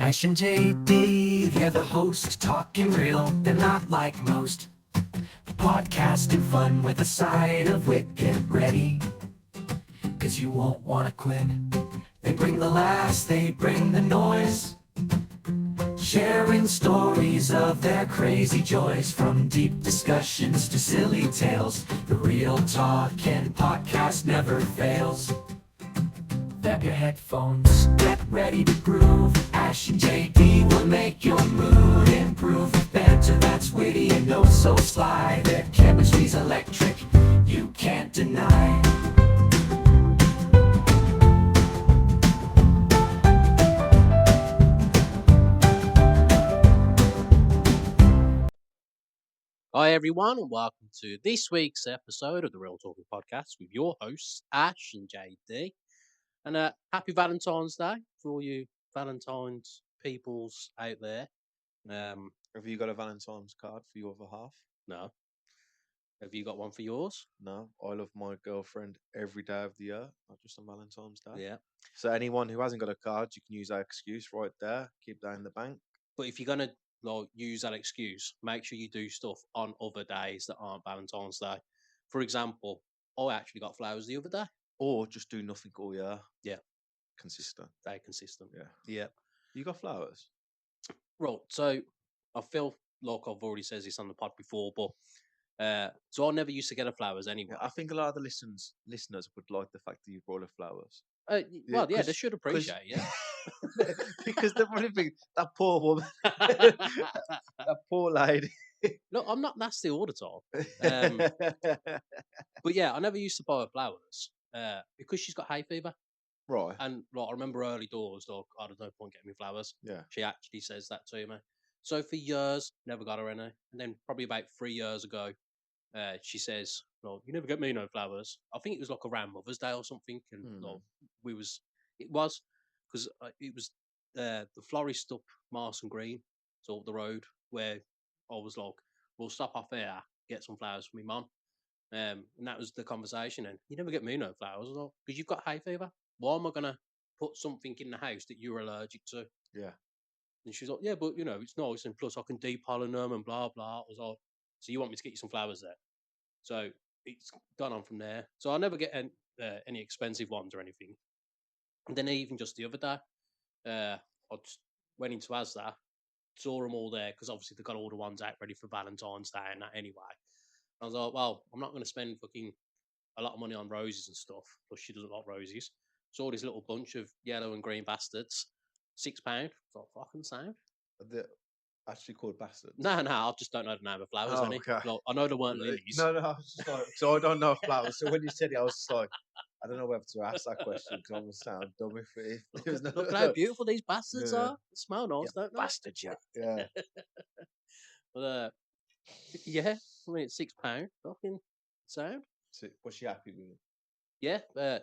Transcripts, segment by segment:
Ash and JD, they're the host, talking real, they're not like most. Podcasting fun with a side of wit, get ready, cause you won't wanna quit. They bring the laughs, they bring the noise, sharing stories of their crazy joys. From deep discussions to silly tales, the Real Talking podcast never fails. Grab your headphones, get ready to groove. Ash and JD will make your mood improve. Banter that's witty and oh so sly. Their chemistry's electric, you can't deny. Hi everyone, and welcome to this week's episode of the Real Talking Podcast with your hosts Ash and JD. And happy Valentine's Day for all you Valentine's peoples out there. Have you got a Valentine's card for your other half? No. Have you got one for yours? No. I love my girlfriend every day of the year, not just on Valentine's Day. Yeah. So anyone who hasn't got a card, you can use that excuse right there. Keep that in the bank. But if you're gonna use that excuse, make sure you do stuff on other days that aren't Valentine's Day. For example, I actually got flowers the other day. Or just do nothing all year. Yeah. Consistent. Stay consistent. Yeah. Yeah. You got flowers? Right, so I feel like I've already said this on the pod before, but so I never used to get her flowers anyway. Yeah, I think a lot of the listeners would like the fact that you brought her flowers. Well, yeah, they should appreciate it. Yeah. Because they're probably think that poor woman, that poor lady. Look, I'm not nasty all the time. But yeah, I never used to buy her flowers because she's got hay fever. Right. And I remember early doors, there's no point getting me flowers. Yeah. She actually says that to me. So for years, never got her any. And then probably about 3 years ago, she says, "Well, you never get me no flowers." I think it was like around Mother's Day or something, and it was because it was the florist up Marson Green, so up the road, where I was like, "We'll stop off here, get some flowers for me mum." And that was the conversation. And you never get me no flowers, because you've got hay fever. Why am I gonna put something in the house that you're allergic to? Yeah. And she's like, "Yeah, but it's nice, and plus I can depollen them and blah blah." I was like, "So you want me to get you some flowers there?" So it's gone on from there. So I never get any expensive ones or anything. And then even just the other day, I just went into Asda, saw them all there because obviously they got all the ones out ready for Valentine's Day and that anyway. I was like, well, I'm not going to spend fucking a lot of money on roses and stuff. Plus, she doesn't like roses. Saw this little bunch of yellow and green bastards, £6. I thought, fucking sound. They're actually called bastards. No, I just don't know the name of flowers. Oh, okay. Like, I know they weren't lilies. No, I was just like, so I don't know flowers. So when you said it, I was just like, I don't know whether to ask that question because I'm going to sound dumb if it was Look how beautiful these bastards are. They smell nice, don't they? Bastards, yeah. Yeah. But yeah, I mean, it's £6. Fucking sound. So, was she happy with it? Yeah,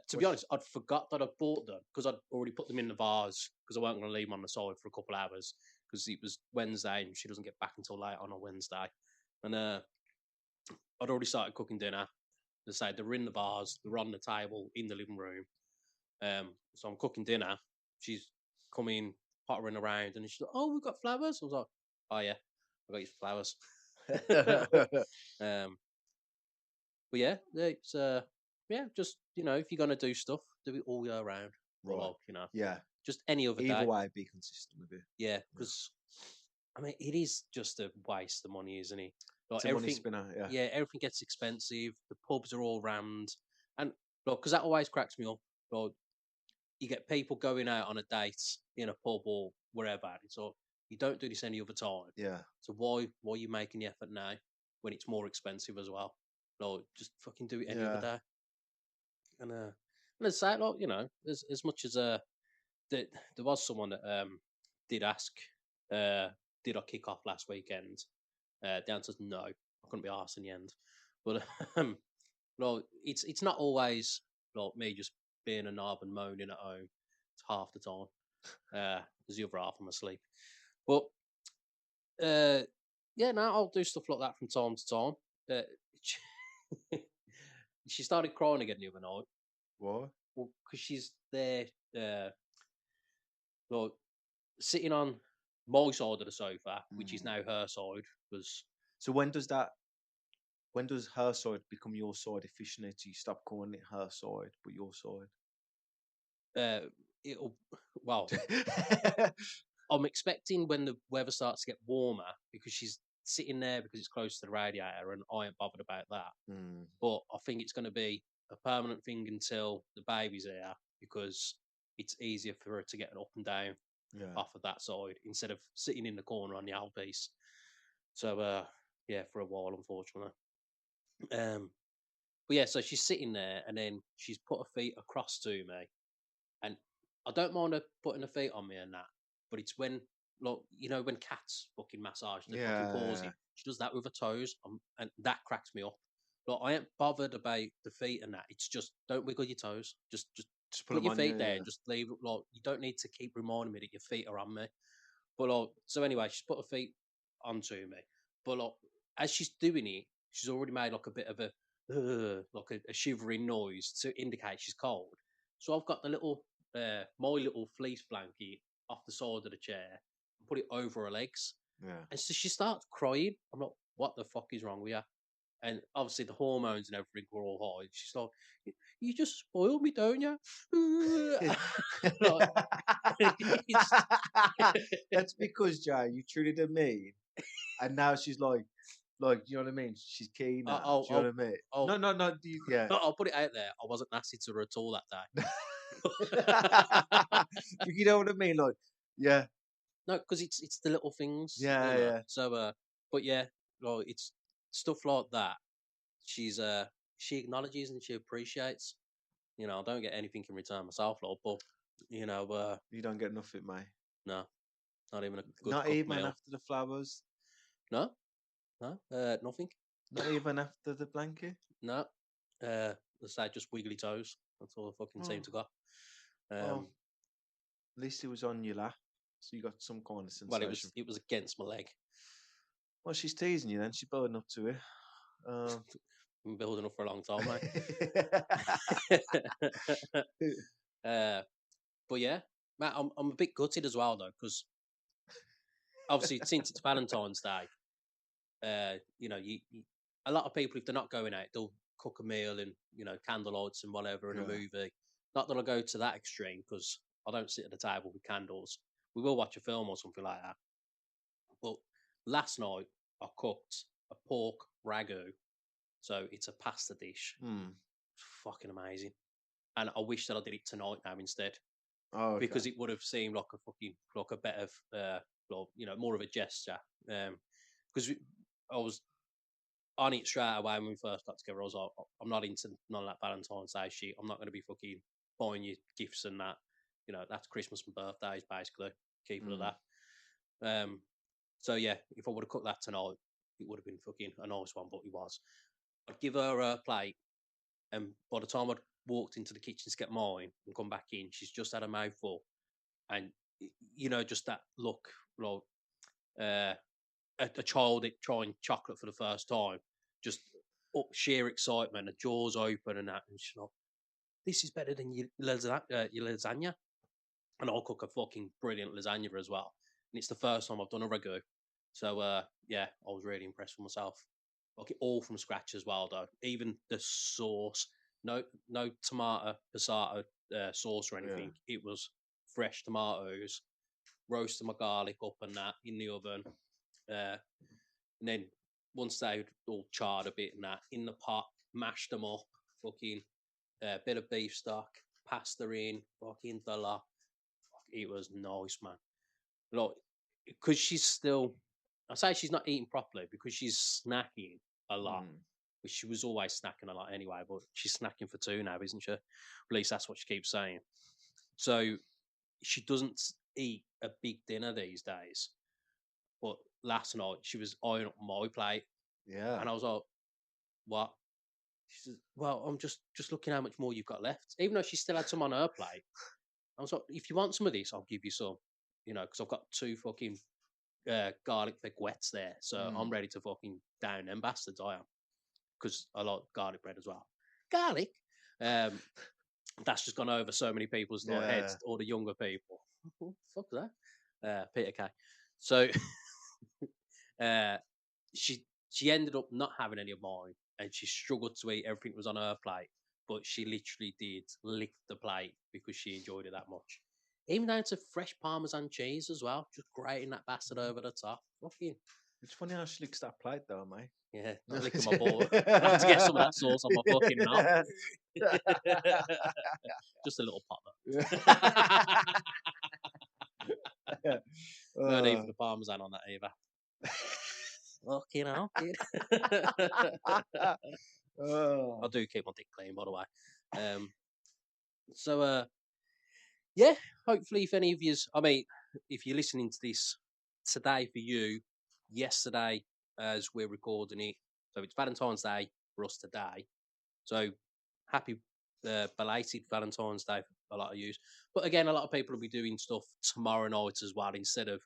to be honest, I'd forgot that I'd bought them because I'd already put them in the vase because I weren't going to leave them on the side for a couple of hours because it was Wednesday and she doesn't get back until late on a Wednesday. And I'd already started cooking dinner. They say they're in the vase, they're on the table in the living room. So I'm cooking dinner. She's coming, pottering around, and she's like, "Oh, we've got flowers." I was like, "Oh yeah, I got you flowers." But yeah, it's just if you're gonna do stuff, do it all year round. Right. Or, yeah. just any other day. Either way, be consistent with it. Yeah, because I mean, it is just a waste of money, isn't it? Like, it's a money spinner. Yeah. Everything gets expensive. The pubs are all rammed, and because that always cracks me up. Like, you get people going out on a date in a pub or wherever. So you don't do this any other time. Yeah. So why are you making the effort now when it's more expensive as well? Like, just fucking do it any other day. And let's say, as much as there was someone that did ask, did I kick off last weekend? The answer's no. I couldn't be arsed in the end. But it's not always like me just being a knob and moaning at home. It's half the time. Because the other half I'm asleep. But I'll do stuff like that from time to time. She started crying again the other night. Why? Well, because she's there. Like, sitting on my side of the sofa, which is now her side, was So when does her side become your side efficiently? Do you stop calling it her side, but your side? it'll well. I'm expecting when the weather starts to get warmer because she's sitting there because it's close to the radiator, and I ain't bothered about that. Mm, But I think it's going to be a permanent thing until the baby's here because it's easier for her to get up and down yeah. off of that side instead of sitting in the corner on the owl piece. So yeah, for a while, unfortunately. But yeah, so she's sitting there and then she's put her feet across to me, and I don't mind her putting her feet on me and that, but it's when, like, you know, when cats fucking massage their fucking paws Yeah. in, she does that with her toes, and that cracks me up. Like, I ain't bothered about the feet and that. It's just don't wiggle your toes. Just Just put put them your on feet you. there Yeah. and just leave. Like, you don't need to keep reminding me that your feet are on me. But like, so anyway, she's put her feet onto me. But like, as she's doing it, she's already made like a bit of a like a shivering noise to indicate she's cold. So I've got the little my little fleece blanket off the side of the chair and put it over her legs. Yeah. And so she starts crying. I'm like, what the fuck is wrong with you? And obviously the hormones and everything were all high. She's like, you just spoil me, don't you? Like, it's That's because Jay, you treated her mean, and now she's like, you know what I mean? She's keen now. I'll, Do you know I'll, what I mean? I'll, No. Yeah. I'll put it out there. I wasn't nasty to her at all that day. But you know what I mean? Like, yeah, No, because it's the little things, yeah, you know. yeah. So, but yeah, like, it's stuff like that. She acknowledges and she appreciates. You know, I don't get anything in return myself, Lord, but you know, You don't get nothing, mate. no, not even a good Not cooked even meal. after the flowers. No, nothing. Not even after the blanket. No, let's say just wiggly toes. That's all I fucking seem Oh, to got. well, at least it was on your lap, so you got some kind of Well, sensation. it was against my leg. Well, she's teasing you then. She's building up to it. Been building up for a long time, mate. But yeah, Matt, I'm a bit gutted as well though, because obviously since it's Valentine's Day, you know, a lot of people, if they're not going out, they'll cook a meal and, you know, candlelights and whatever and a Yeah. movie. Not that I go to that extreme because I don't sit at the table with candles. We will watch a film or something like that. But last night I cooked a pork ragu, so it's a pasta dish. Hmm. Fucking amazing. And I wish that I did it tonight now instead, Oh, okay. because it would have seemed like a fucking like a better, like, you know, more of a gesture. Because I was on it straight away when we first got together. I was like, I'm not into none of that Valentine's Day shit. I'm not going to be fucking buying you gifts and that. You know, that's Christmas and birthdays basically. Keep it at that. So yeah, if I would have cooked that tonight, it would have been fucking a nice one. But it was. I'd give her a plate, and by the time I'd walked into the kitchen to get mine and come back in, she's just had a mouthful, and you know, just that look, like a child trying chocolate for the first time, just sheer excitement, the jaws open and that, and she's like, "This is better than your lasagna." And I'll cook a fucking brilliant lasagna as well. And it's the first time I've done a ragu, so yeah, I was really impressed with myself. Like, all from scratch as well, though. Even the sauce, no tomato passata sauce or Yeah. anything. It was fresh tomatoes, roasted my garlic up and that in the oven, and then once they'd all charred a bit and that in the pot, mashed them up, fucking bit of beef stock, pasta in, fucking the lot. It was nice, man. Like, because she's still, I say she's not eating properly because she's snacking a lot. Hmm. Which she was always snacking a lot anyway, but she's snacking for two now, isn't she? At least that's what she keeps saying. So she doesn't eat a big dinner these days. But last night she was eyeing up my plate, Yeah. and I was like, "What?" She says, "Well, I'm just looking how much more you've got left." Even though she still had some on her plate, I was like, "If you want some of this, I'll give you some." You know, because I've got two fucking garlic thick wets there, so I'm ready to fucking down them bastards. I am, because I like garlic bread as well. Garlic. That's just gone over so many people's like Yeah. heads, all the younger people. Fuck that. Peter K. So uh, she ended up not having any of mine, and she struggled to eat everything that was on her plate. But she literally did lick the plate because she enjoyed it that much. Even down to fresh Parmesan cheese as well, just grating that bastard over the top. Fucking It's funny how she licks that plate, though, mate. yeah, not licking my ball. I have to get some of that sauce on my fucking mouth. Just a little pop. No need for the Parmesan on that either. Fucking hell, kid. I do keep my dick clean, by the way. So, yeah, hopefully, if any of you, I mean, if you're listening to this today for you, yesterday as we're recording it, so it's Valentine's Day for us today. So, happy belated Valentine's Day for a lot of you. But again, a lot of people will be doing stuff tomorrow night as well instead of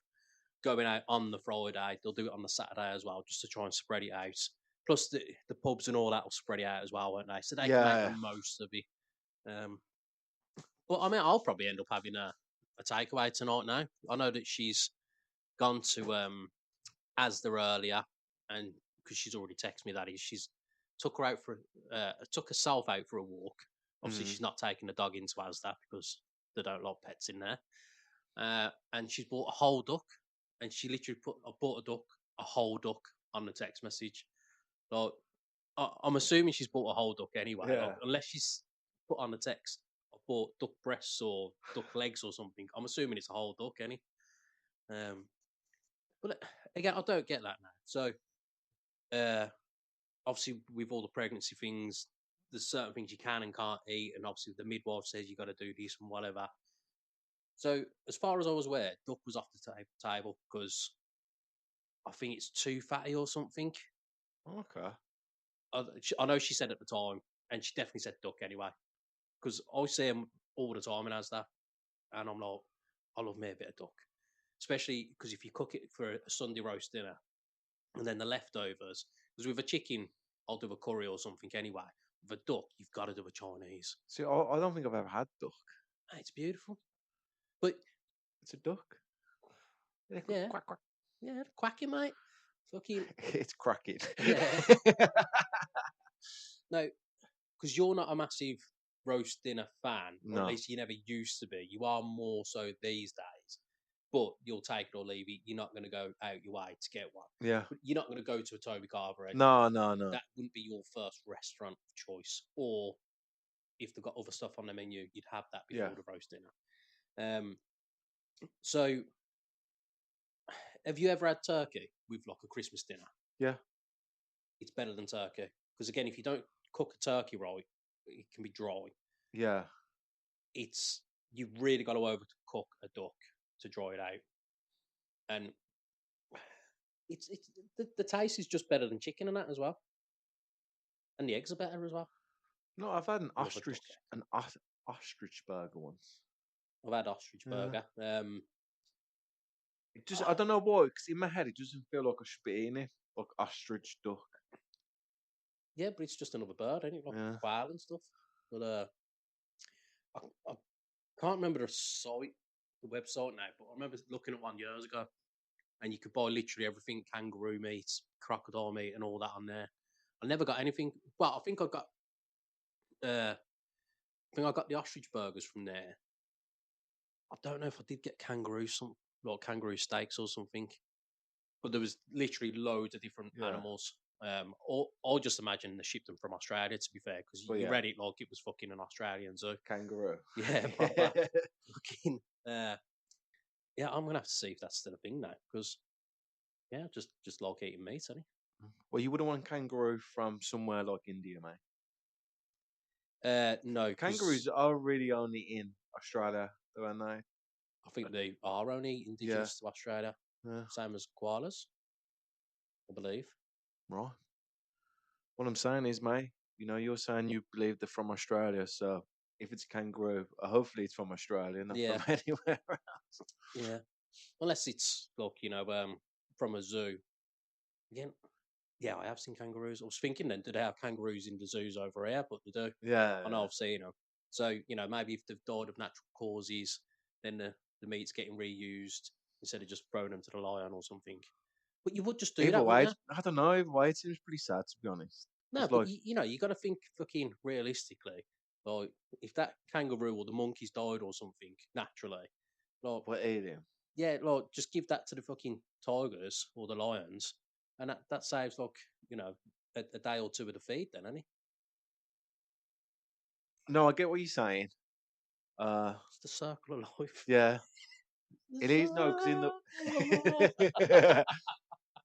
going out on the Friday. They'll do it on the Saturday as well, just to try and spread it out. Plus, the pubs and all that will spread it out as well, won't they? So they can make the most of it. But I mean, I'll probably end up having a takeaway tonight now. I know that she's gone to Asda earlier, and because she's already texted me that she's took herself out for a walk. Obviously, she's not taking the dog into Asda because they don't like pets in there. And she's bought a whole duck, and she literally I bought a duck, a whole duck on the text message. Like, I'm assuming she's bought a whole duck anyway, like, unless she's put on the text, I bought duck breasts or duck legs or something. I'm assuming it's a whole duck, any. But again, I don't get that now. So, obviously, with all the pregnancy things, there's certain things you can and can't eat, and obviously the midwife says you got to do this and whatever. So, as far as I was aware, duck was off the table because I think it's too fatty or something. Okay. I know she said at the time, and she definitely said duck anyway, because I see them all the time in Asda, and I'm like, I love me a bit of duck, especially because if you cook it for a Sunday roast dinner, and then the leftovers, because with a chicken, I'll do a curry or something anyway. With a duck, you've got to do a Chinese. See, I don't think I've ever had duck. It's beautiful, but it's a duck. Yeah, quack quack. Yeah, quacking, mate. Fucking. It's cracking. Yeah. No, because you're not a massive roast dinner fan, or at least you never used to be. You are more so these days. But you'll take it or leave it. You're not going to go out your way to get one. Yeah. But you're not going to go to a Toby Carver. No. That wouldn't be your first restaurant of choice. Or if they've got other stuff on the menu, you'd have that before the roast dinner. So, have you ever had turkey with like a Christmas dinner? Yeah. It's better than turkey. Because again, if you don't cook a turkey right, it can be dry. Yeah. You've really got to overcook a duck to dry it out. And it's the taste is just better than chicken and that as well. And the eggs are better as well. No, I've had an ostrich burger once. I've had ostrich burger. I don't know why, because in my head it doesn't feel like I should be eating it, like ostrich duck. Yeah, but it's just another bird, ain't it? Like quail and stuff. But I can't remember the website now, but I remember looking at one years ago, and you could buy literally everything: kangaroo meat, crocodile meat, and all that on there. I never got anything. Well, I think I got the ostrich burgers from there. I don't know if I did get kangaroo steaks or something, but there was literally loads of different animals. Or just imagine they shipped them from Australia. To be fair, because you read it like it was fucking an Australian zoo. Kangaroo. Yeah, proper. Fucking. Yeah, I'm gonna have to see if that's still a thing now, because just like eating meat, isn't it? Well, you wouldn't want kangaroo from somewhere like India, mate. No, kangaroos are really only in Australia, aren't they? I think they are only indigenous to Australia. Yeah. Same as koalas, I believe. Right. What I'm saying is, mate, you're saying you believe they're from Australia, so if it's a kangaroo, hopefully it's from Australia, not from anywhere else. Yeah. Unless it's like, from a zoo. Again, yeah, I have seen kangaroos. I was thinking then, do they have kangaroos in the zoos over here? But they do. Yeah. I know I've seen them. So, maybe if they've died of natural causes, then the meat's getting reused. instead of just throwing them to the lion or something. But you would just do Either that, way, wouldn't you? I don't know. Either way, it seems pretty sad to be honest. No, It's but like, you know, you got to think fucking realistically. Like, if that kangaroo or the monkeys died or something naturally, like, what alien? yeah, like just give that to the fucking tigers or the lions, and that saves like a day or two of the feed, then, any. No, I get what you're saying. It's the circle of life. Yeah, The it is no, because in circle of life. the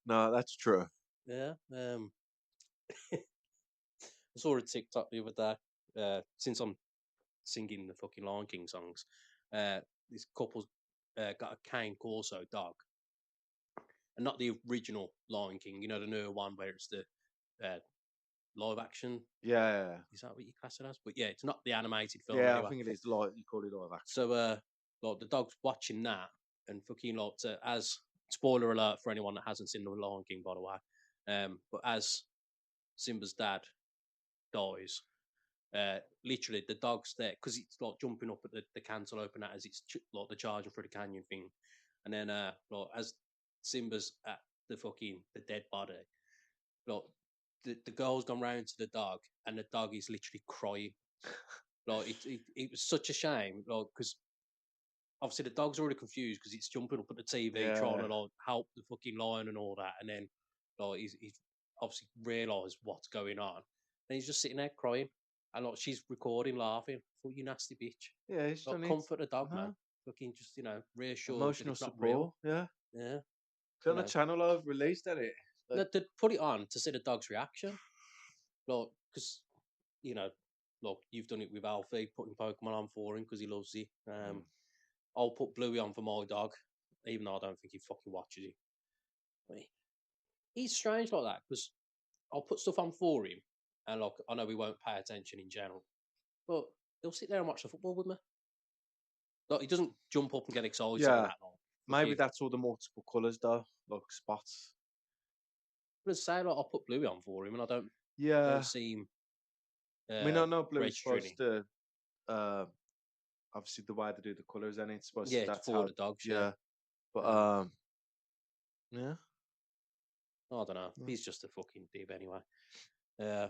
no, that's true. Yeah. I saw a TikTok the other day. Since I'm singing the fucking Lion King songs, this couple's got a cane corso dog, and not the original Lion King. You know, the newer one where it's the live action. Yeah, Is that what you class it as? But yeah, it's not the animated film yeah. I anyway. think it is like you call it live action. So, like the dog's watching that, and fucking like as spoiler alert for anyone that hasn't seen the Lion King, by the way. But as Simba's dad dies, literally the dog's there because it's like jumping up at the cantaloupe and that as it's like the charging through the canyon thing, and then like as Simba's at the dead body, like the girl's gone round to the dog and the dog is literally crying. Like it was such a shame, like because obviously the dog's already confused because it's jumping up at the TV trying to Yeah, like help the fucking lion and all that, and then like he's obviously realised what's going on, and he's just sitting there crying, and like she's recording, laughing. "Oh, you nasty bitch!" yeah. It's Like just needs comfort the dog, man. uh Fucking just reassured that emotional it's not real. support. Yeah, Yeah, turn the channel over, released at it. Like, no, to put it on to see the dog's reaction, like because you know, look, you've done it with Alfie, putting Pokemon on for him because he loves it. mm. I'll put Bluey on for my dog, even though I don't think he fucking watches it. But he's strange like that because I'll put stuff on for him, and like I know he won't pay attention in general, but he'll sit there and watch the football with me. Like he doesn't jump up and get excited and Yeah, that. Like, maybe that's all the multiple colours though, like spots. but as I say, like I'll put Bluey on for him, and I don't Yeah, ever see him I mean, I know blue is registering supposed it. to, uh, obviously the way they do the colours, and it's supposed Yeah, to, it's that's for how. the dogs. Yeah, Yeah, but um, yeah, I don't know. yeah. He's just a fucking dib anyway. Uh,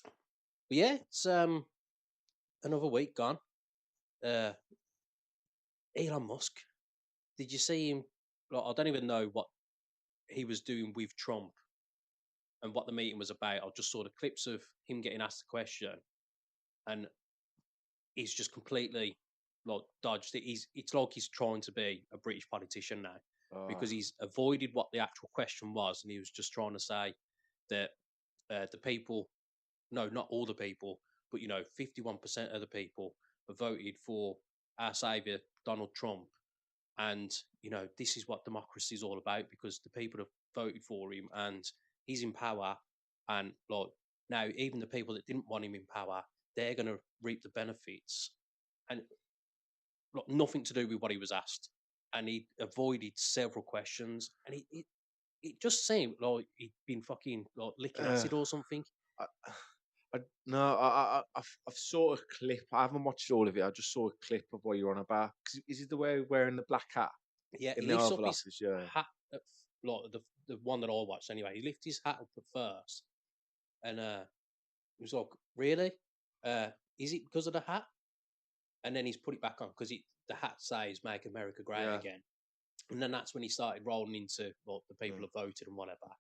but yeah, it's another week gone. Uh, Elon Musk. Did you see him? Like, I don't even know what he was doing with Trump and what the meeting was about. I just saw the clips of him getting asked a question, and he's just completely like dodged it. It's like he's trying to be a British politician now Oh, because he's avoided what the actual question was, and he was just trying to say that the people, no, not all the people, but 51% of the people have voted for our savior Donald Trump. And this is what democracy is all about because the people have voted for him and he's in power. And like now, even the people that didn't want him in power, they're going to reap the benefits. And like, nothing to do with what he was asked. And he avoided several questions. And it just seemed like he'd been fucking like licking uh, acid or something. I, no, I've saw a clip. I haven't watched all of it. I just saw a clip of what you're on about. 'Cause is it the way wearing the black hat Yeah, in he the lifts up Oval his Office? Yeah, hat, like the one that I watched anyway. He lifts his hat up at first, and he was like, "Really? Is it because of the hat?" And then he's put it back on because the hat says "Make America Great yeah, Again," and then that's when he started rolling into like the people yeah. have voted and whatever.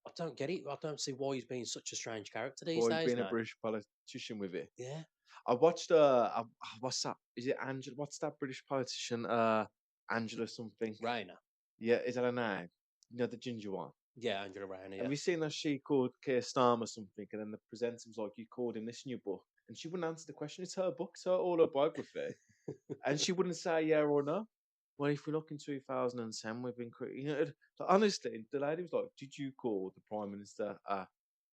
I don't get it. I don't see why he's being such a strange character these Or he's days being a now. British politician with it. Yeah, I watched. What's that? Is it Angela? What's that British politician? Angela something. Rainer. Yeah, is that her name? You know, the ginger one. Yeah, Angela Rainer. Have Yeah, you seen that she called Keir Starmer something, and then the presenter was like, "You called him this in your book," and she wouldn't answer the question. It's her book, it's her autobiography, and she wouldn't say yeah or no. Well, if we look in 2010, we've been, so honestly, the lady was like, "Did you call the prime minister,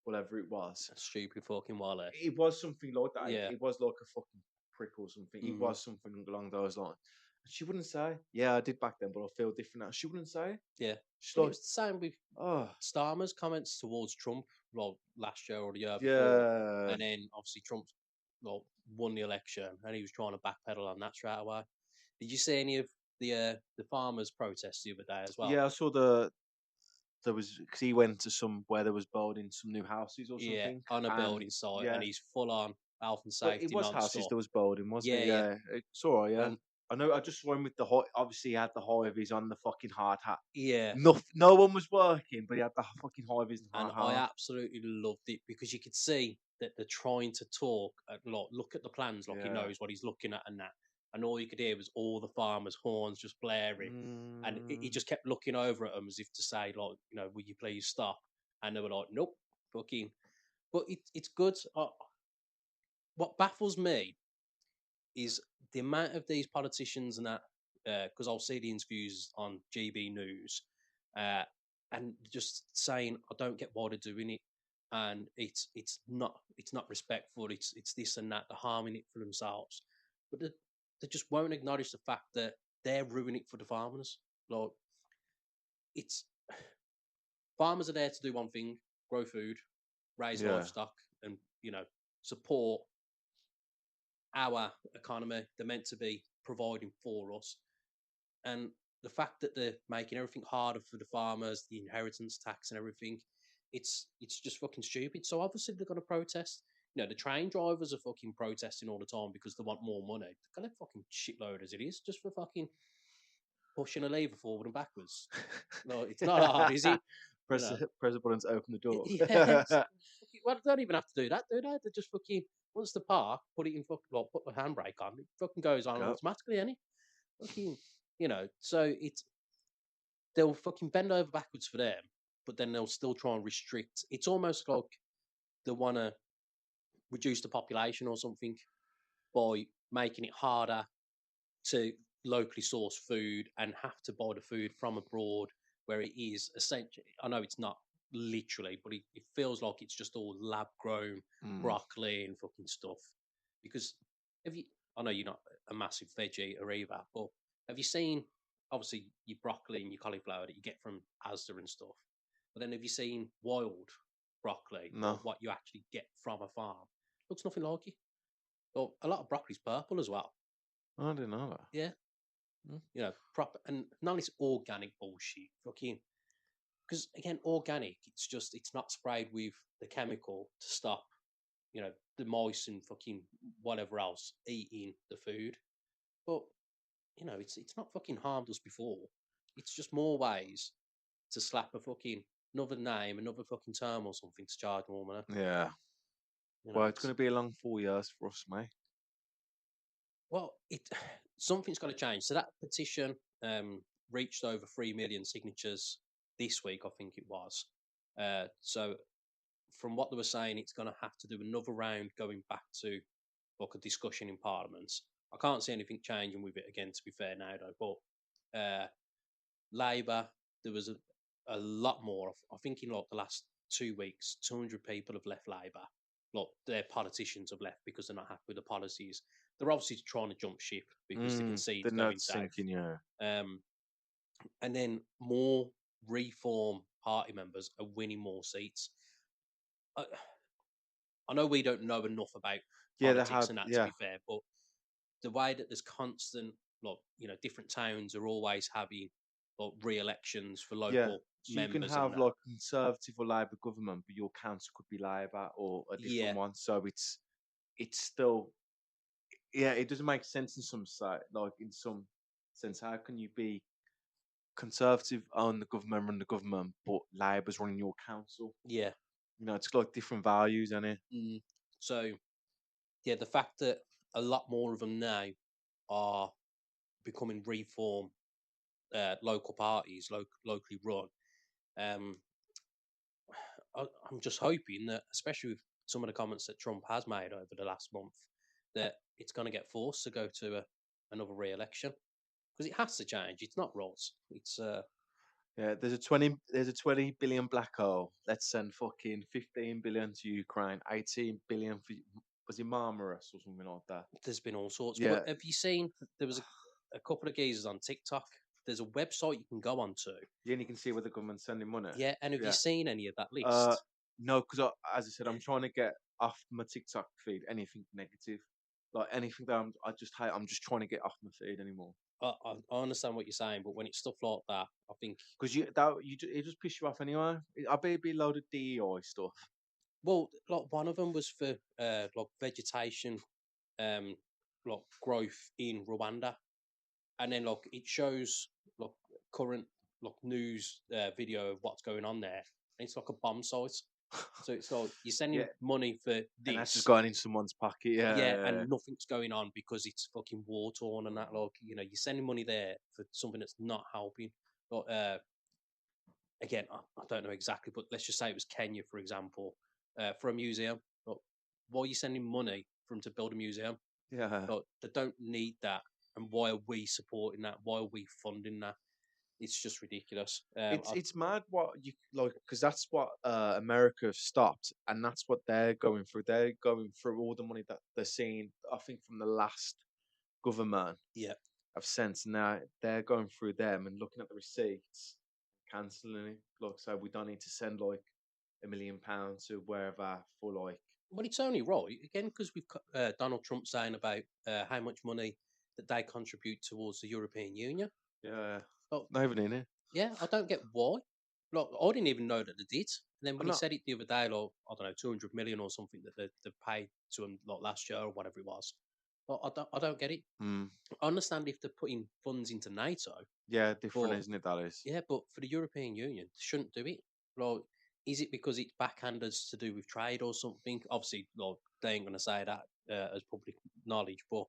whatever it was?" stupid fucking Wally. It was something like that. Yeah. It was like a fucking prick or something. It Mm, was something along those lines. And she wouldn't say, "Yeah, I did back then, but I feel different now." She wouldn't say it. yeah. She's And it like, was the same with "Oh, Starmer's comments towards Trump, well, last year or the year before, yeah." and then obviously Trump, well, won the election, and he was trying to backpedal on that straight away. Did you see any of the farmers' protest the other day as well. Yeah, I saw there was because he went to some where there was building some new houses or Yeah, something. on a And building site, yeah, and he's full on health and but it safety was houses non-stop. there was building, wasn't Yeah, it? yeah. Yeah, it's all right. Yeah, And I know. I just saw him with the high. Obviously, he had the high vis on the fucking hard hat. yeah, No one was working, but he had the fucking high vis and and hard I hat. absolutely loved it because you could see that they're trying to talk, like look at the plans, like he Yeah. knows what he's looking at and that, and all you could hear was all the farmers' horns just blaring, and he Mm, just kept looking over at them as if to say, like, will you please stop? And they were like, nope, fucking. But it's good. What baffles me is the amount of these politicians and that, because I'll see the interviews on GB News, uh, and just saying, I don't get why they're doing it, and it's not respectful. It's this and that. They're harming it for themselves, but they just won't acknowledge the fact that they're ruining it for the farmers. Like, it's farmers are there to do one thing: grow food, raise yeah. livestock, and support our economy. They're meant to be providing for us. And the fact that they're making everything harder for the farmers, the inheritance tax and everything, it's just fucking stupid. So obviously they're going to protest. The train drivers are fucking protesting all the time because they want more money. They're going to fucking shitload as it is just for fucking pushing a lever forward and backwards. No, it's not hard, is it? You know. Press the button to open the door. Yes. Well, they don't even have to do that, do they? They just fucking once the park, put it in fucking put the handbrake on, it fucking goes on Go. automatically, any fucking So they'll fucking bend over backwards for them, but then they'll still try and restrict. It's almost like they want to reduce the population or something by making it harder to locally source food and have to buy the food from abroad, where it is essentially, I know it's not literally, but it feels like it's just all lab grown Mm. broccoli and fucking stuff. Because have you, I know you're not a massive veg eater either, but have you seen, obviously, your broccoli and your cauliflower that you get from Asda and stuff? But then have you seen wild broccoli, No. or what you actually get from a farm? Looks nothing like it. Well, a lot of broccoli's purple as well. I didn't know that. Yeah. Proper, and not only it's organic bullshit, fucking. Because again, organic, it's not sprayed with the chemical to stop, the mice and fucking whatever else eating the food. But it's not fucking harmed us before. It's just more ways to slap a fucking another name, another fucking term or something to charge more money. Yeah. Well, it's going to be a long 4 years for us, mate. Well, something's got to change. So that petition reached over 3 million signatures this week, I think it was. So from what they were saying, it's going to have to do another round going back to like a discussion in Parliament. I can't see anything changing with it again, to be fair now, though. But Labour, there was a lot more. I think in like the last 2 weeks, 200 people have left Labour. Like their politicians have left because they're not happy with the policies. They're obviously trying to jump ship because they can see The it's going note's south. sinking, yeah. And then more Reform Party members are winning more seats. I know we don't know enough about politics and that, to be fair, but the way that there's constant, like, different towns are always having like re-elections for local So you members. can have and like Conservative or Labour government, but your council could be Labour or a different one. So it's still, it doesn't make sense in some side, like in some sense. How can you be Conservative own the government, run the government, but Labour's running your council? Yeah. It's like different values, isn't it? So, yeah, the fact that a lot more of them now are becoming Reform local parties, locally run. I'm just hoping that, especially with some of the comments that Trump has made over the last month, that it's going to get forced to go to another re-election, because it has to change. It's not Ross. It's there's a 20 billion black hole. Let's send fucking 15 billion to Ukraine, 18 billion for, was it Marmaris or something like that? There's been all sorts. Yeah. But have you seen? There was a couple of geezers on TikTok. There's a website you can go onto. Yeah, and you can see where the government's sending money. Yeah, and have you seen any of that list? No, because as I said, I'm trying to get off my TikTok feed anything negative, like anything that I'm just trying to get off my feed anymore. I understand what you're saying, but when it's stuff like that, I think Because it just piss you off anyway. I bet it'd be a load of DEI stuff. well, like one of them was for like vegetation, like growth in Rwanda, and then like it shows like current like news video of what's going on there. And it's like a bomb site. So it's like you're sending Yeah. money for And that's just this, going in someone's pocket. yeah, Yeah. and nothing's going on because it's fucking war torn and that. Like you're sending money there for something that's not helping. But again, I don't know exactly, but let's just say it was Kenya, for example, for a museum. Like, why are you sending money for them to build a museum? Yeah. Like, they don't need that, and why are we supporting that? Why are we funding that? It's just ridiculous. It's mad what you like because that's what America have stopped, and that's what they're going through. They're going through all the money that they're seeing. I think from the last government Yeah, have sent. Now they're going through them and looking at the receipts, cancelling it. Like, so we don't need to send like £1 million to wherever for like. well, it's only right again because we've got Donald Trump saying about how much money that they contribute towards the European Union. Yeah, Oh, not even in it. yeah, I don't get why. Like, I didn't even know that they did. And then when I'm he not. said it the other day, like, I don't know, 200 million or something that they paid to him like last year or whatever it was. Like, I don't get it. Mm, I understand if they're putting funds into NATO, yeah, different, but isn't it? That is. yeah, but for the European Union, they shouldn't do it. Like, is it because it's backhanded to do with trade or something? Obviously, like, they ain't going to say that as public knowledge, but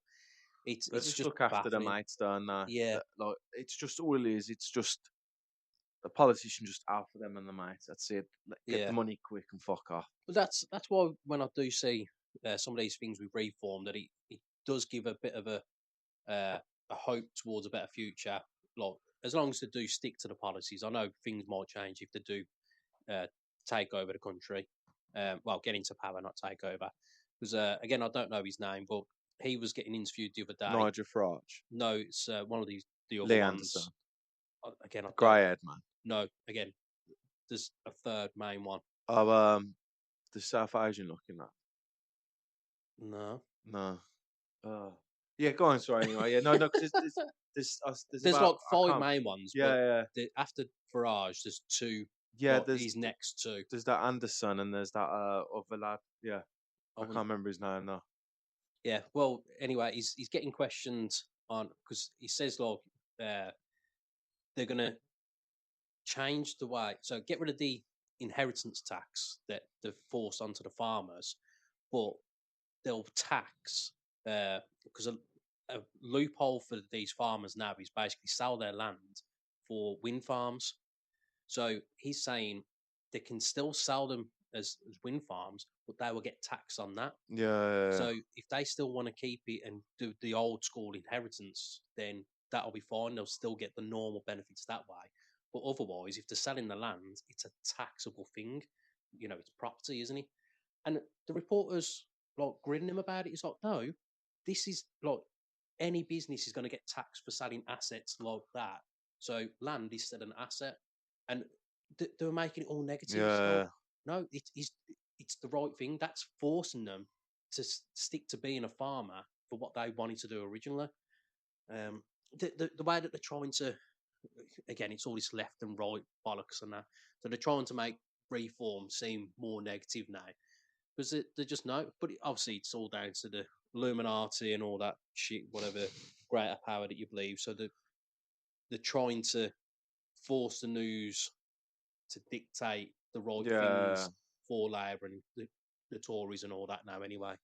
They it's just just look after their baffling. mates, though, and Yeah, like it's just all it is. It's just the politician just out for them and the mates. That's it. Get the yeah. money quick and fuck off. But that's why when I do see some of these things with reform, that it does give a bit of a hope towards a better future. Like as long as they do stick to the policies, I know things might change if they do uh, take over the country. Well, get into power, not take over. Because again, I don't know his name, but he was getting interviewed the other day. Nigel Farage, No, it's one of the other Lee Anderson, ones. Again, I the don't grey haired man. know. Again, there's a third main one. Of the South Asian looking at. No. No. Yeah, go on. Sorry. Anyway, yeah, no, because there's There's about like I five can't. main ones, Yeah, but yeah, after Farage, there's two. yeah. Like he's next to. There's that Anderson and there's that other lad. Yeah, I I can't wouldn't- remember his name now. yeah. Well, anyway, he's getting questioned on because he says like they're gonna change the way, so get rid of the inheritance tax that they've forced onto the farmers, but they'll tax because a loophole for these farmers now is basically sell their land for wind farms. So he's saying they can still sell them as wind farms, but they will get taxed on that. Yeah, So if they still want to keep it and do the old school inheritance, then that'll be fine. They'll still get the normal benefits that way. But otherwise, if they're selling the land, it's a taxable thing. It's property, isn't it? And the reporters like grinning him about it. It's like, no, this is like any business is going to get taxed for selling assets like that. So land is still an asset, and they were making it all negative. It's like, yeah, no, it's the right thing. That's forcing them to stick to being a farmer for what they wanted to do originally. The way that they're trying to, again, it's all this left and right bollocks and that. So they're trying to make reform seem more negative now because they just know. But obviously, it's all down to the Illuminati and all that shit, whatever greater power that you believe. So they're trying to force the news to dictate the right yeah. things for Labour and the Tories and all that now, anyway,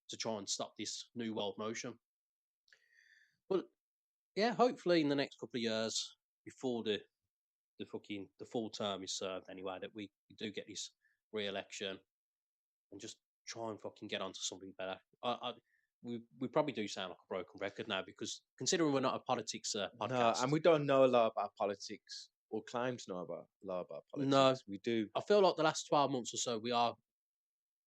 to try and stop this new world motion. But yeah, hopefully in the next couple of years, before the full term is served, anyway, that we do get this re-election and just try and fucking get onto something better. We probably do sound like a broken record now because considering we're not a politics No, podcast, and we don't know a lot about politics or claim to know about a lot about no, politics. We do. I feel like the last 12 months or so we are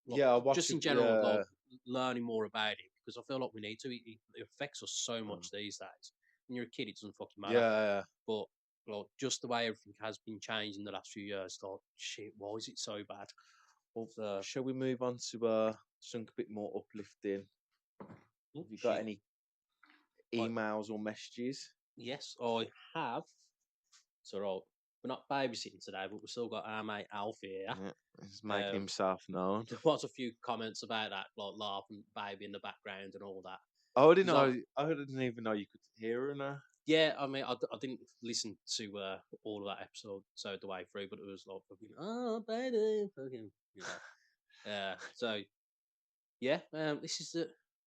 like, Yeah, I just watch in it. general Yeah, like, learning more about it because I feel like we need to. It affects us so much these days. When you're a kid, it doesn't fucking matter. yeah. But like just the way everything has been changed in the last few years, like shit, why is it so bad? Shall we move on to something a bit more uplifting? Have you got Shit. any Like, emails or messages? Yes, I have. So right, we're not babysitting today, but we've still got our mate Alfie here. Yeah, he's making Um, himself known. There was a few comments about that, like laughing baby in the background and all that. I didn't 'Cause know. I didn't even know you could hear her now. Yeah, I mean, I didn't listen to all of that episode so the way through, but it was like fucking oh baby, fucking you know. So yeah, this is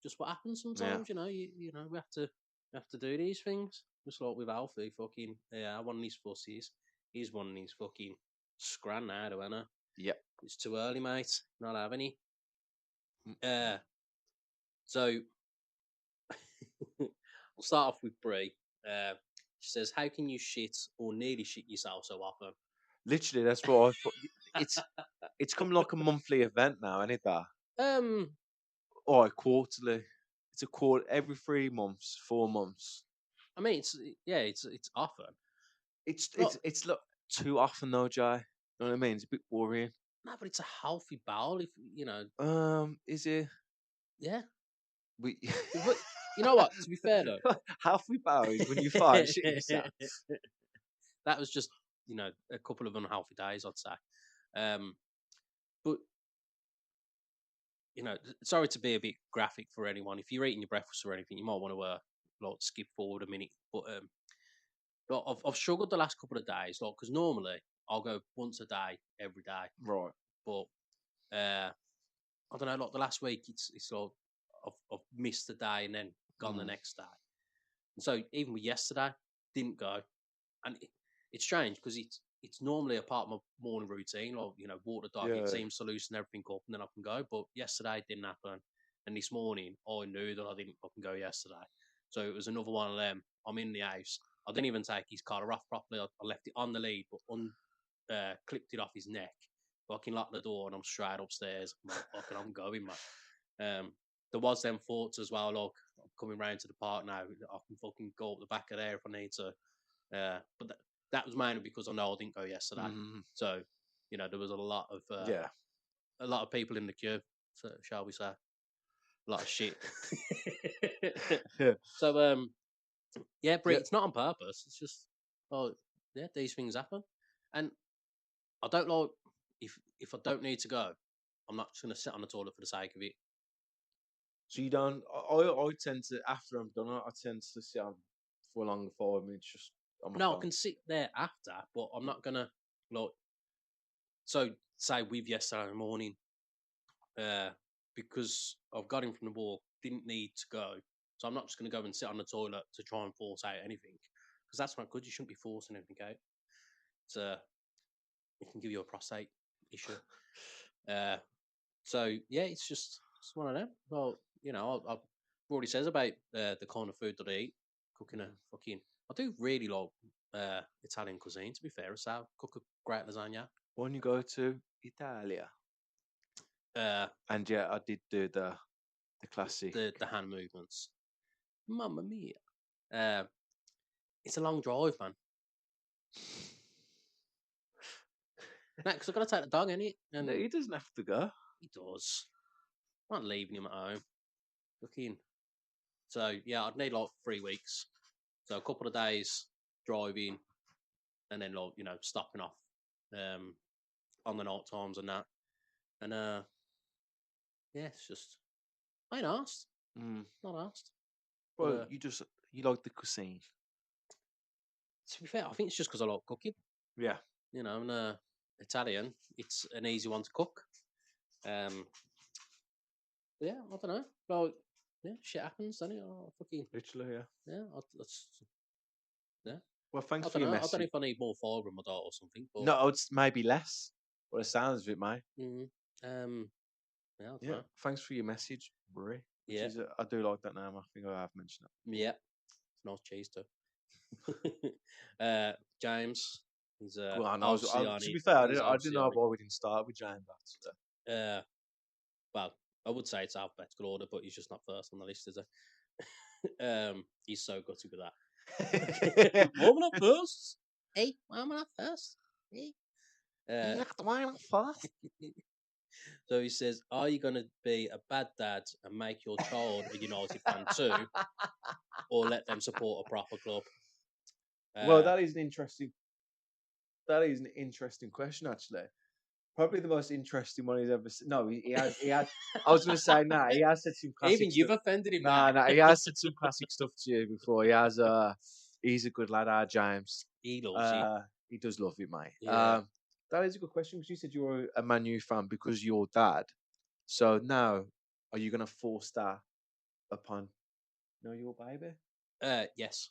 just what happens Yeah. sometimes, you know. You know we have to do these things. Just like with Alfie, fucking one of these fussies. He's one of these fucking scran now, don't know. Yep. It's too early, mate. Not have any. Mm. So we'll start off with Brie. She says, "How can you shit or nearly shit yourself so often?" Literally, that's what I thought. It's come like a monthly event now, ain't it? That Um, or quarterly. It's a quarter every 3 months, 4 months. I mean, it's often. Look, It's like too often though, Jay. You know what I mean? It's a bit worrying. no, but it's a healthy bowel. If you know, Is it? yeah. We But you know what? To be fair though, halfway bows when you fight shitting yourself. that was just a couple of unhealthy days, I'd say. But sorry to be a bit graphic for anyone. If you're eating your breakfast or anything, you might want to like skip forward a minute. But I've struggled the last couple of days, like because normally I'll go once a day every day, Right. but I don't know. Like the last week, it's like I've missed a day and then gone the next day. And so even with yesterday, didn't go, and it's strange because it's normally a part of my morning routine. Or walk the dog. Yeah. It seems to loosen everything up, and then I can go. But yesterday it didn't happen, and this morning I knew that I didn't fucking go yesterday. So it was another one of them. I'm in the house. I didn't even take his collar off properly. I left it on the lead, but clipped it off his neck. Fucking locked the door, and I'm straight upstairs. I'm going, man. There was them thoughts as well. Look, I'm coming round to the park now. I can fucking go up the back of there if I need to. But that was mainly because I know I didn't go yesterday. So there was a lot of people in the queue. So, shall we say, a lot of shit. Yeah. So yeah, Brit, Yeah. it's not on purpose. It's just yeah, these things happen, and I don't like if I don't need to go, I'm not just going to sit on the toilet for the sake of it. So you don't. I tend to after I'm done. I tend to sit on for a longer 5 minutes just on my No, I phone. can sit there after, but I'm not gonna like. So say with yesterday morning, because I've got him from the walk, didn't need to go, so I'm not just gonna go and sit on the toilet to try and force out anything, because that's not good. You shouldn't be forcing anything out. It's it can give you a prostate issue. So yeah, it's one of them. Well, I've already says about the kind of food that I eat, cooking a fucking. I do really like Italian cuisine. To be fair, so I cook a great lasagna. When you go to Italia, and yeah, I did do the classic. The hand movements. Mamma mia! It's a long drive, man. Because I've got to take the dog in it, and No, he doesn't have to go. he does. I'm not leaving him at home. Looking. So yeah, I'd need like 3 weeks. So a couple of days driving, and then like stopping off on the night times and that. And yeah, it's just I ain't asked. Not asked. Well, you like the cuisine. To be fair, I think it's just because I like cooking. Yeah. I'm Italian. It's an easy one to cook. Yeah, I don't know. Well, yeah, shit happens, doesn't it? Oh, fucking Literally, yeah. yeah. Yeah. Well, thanks I for don't your know. I don't know message. if I need more fibre in my diet or something. But No, it's maybe less. Well, it sounds of it, mate. Yeah, I don't Yeah. know. Thanks for your message, Brie. Which Yeah. is, I do like that name. I think I have mentioned it. Yeah, it's nice cheese too. James, he's Well, obviously on to it. be fair, He's I didn't obviously know on why we didn't start with Jane. it. Well, I would say it's alphabetical order, but he's just not first on the list, is he? He's so gutted with that. Why am I not first? Hey, why am I not first? Hey. Why am I first? So he says, "Are you going to be a bad dad and make your child a United fan too, or let them support a proper club?" Well, that is an interesting. That is an interesting question, actually. Probably the most interesting one he's ever seen. No, he has. He has. I was going to say, nah, he has said some classic Even stuff. you've offended him Nah, now. nah, he has said some classic stuff to you before. He has. He's a good lad, our James. He loves you. He does love it, mate. Yeah. That is a good question because you said you were a Man U fan because your dad. So now, are you going to force that upon your baby? Yes.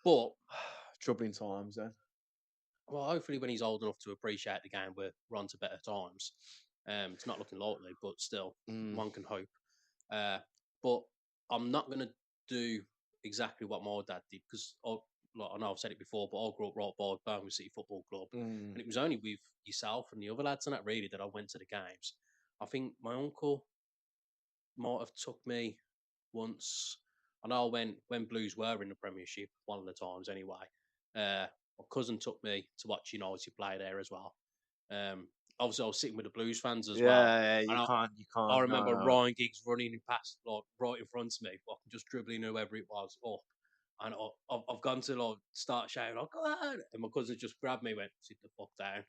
But Troubling times, then. well, hopefully when he's old enough to appreciate the game, we're on to better times. It's not looking likely, but still, one can hope. But I'm not going to do exactly what my dad did because I know I've said it before, but I grew up right by Birmingham City Football Club, and it was only with yourself and the other lads and that really that I went to the games. I think my uncle might have took me once. I know when Blues were in the Premiership, one of the times anyway. My cousin took me to watch United play there as well. Obviously, I was sitting with the Blues fans as well. Yeah, you And can't. I remember no. Ryan Giggs running past, like right in front of me, like just dribbling whoever it was up. And I've gone to like start shouting, like, "Go on!" And my cousin just grabbed me, and went, "Sit the fuck down."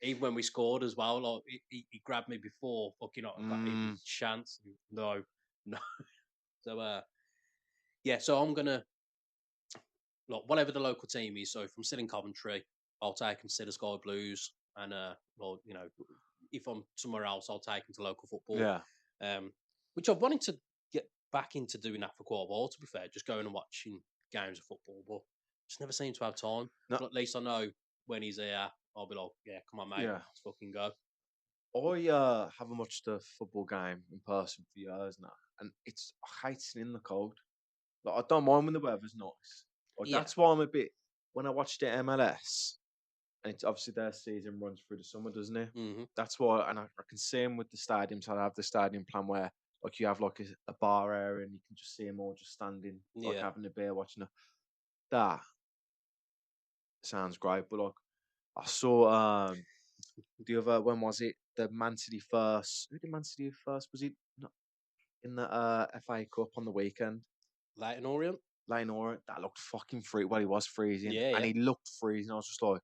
Even when we scored as well, like he grabbed me before fucking I got even chance. No, no. So yeah, so I'm gonna like whatever the local team is. So if I'm still in Coventry, I'll take them to the Sky Blues, and well, you know, if I'm somewhere else, I'll take them to local football. Yeah. Which I've wanted to get back into doing that for quite a while. To be fair, just going and watching games of football, but just never seem to have time. No. But at least I know when he's here, I'll be like, yeah, come on, mate, Yeah. let's fucking go. I haven't watched a football game in person for years now, and I hate sitting in the cold. Like I don't mind when the weather's nice. Like Yeah. that's why I'm a bit when I watched the MLS, and it's obviously their season runs through the summer, doesn't it? Mm-hmm. That's why, and I can see them with the stadiums. I have the stadium plan where like you have like a bar area, and you can just see them all just standing, like Yeah. having a beer, watching that. Sounds great, but like I saw the other when was it? The Man City first. Who did Man City first? Was it not in the FA Cup on the weekend? Leighton Orient. Lane Orient, that looked fucking free. Well, he was freezing, Yeah, and yeah. he looked freezing. I was just like,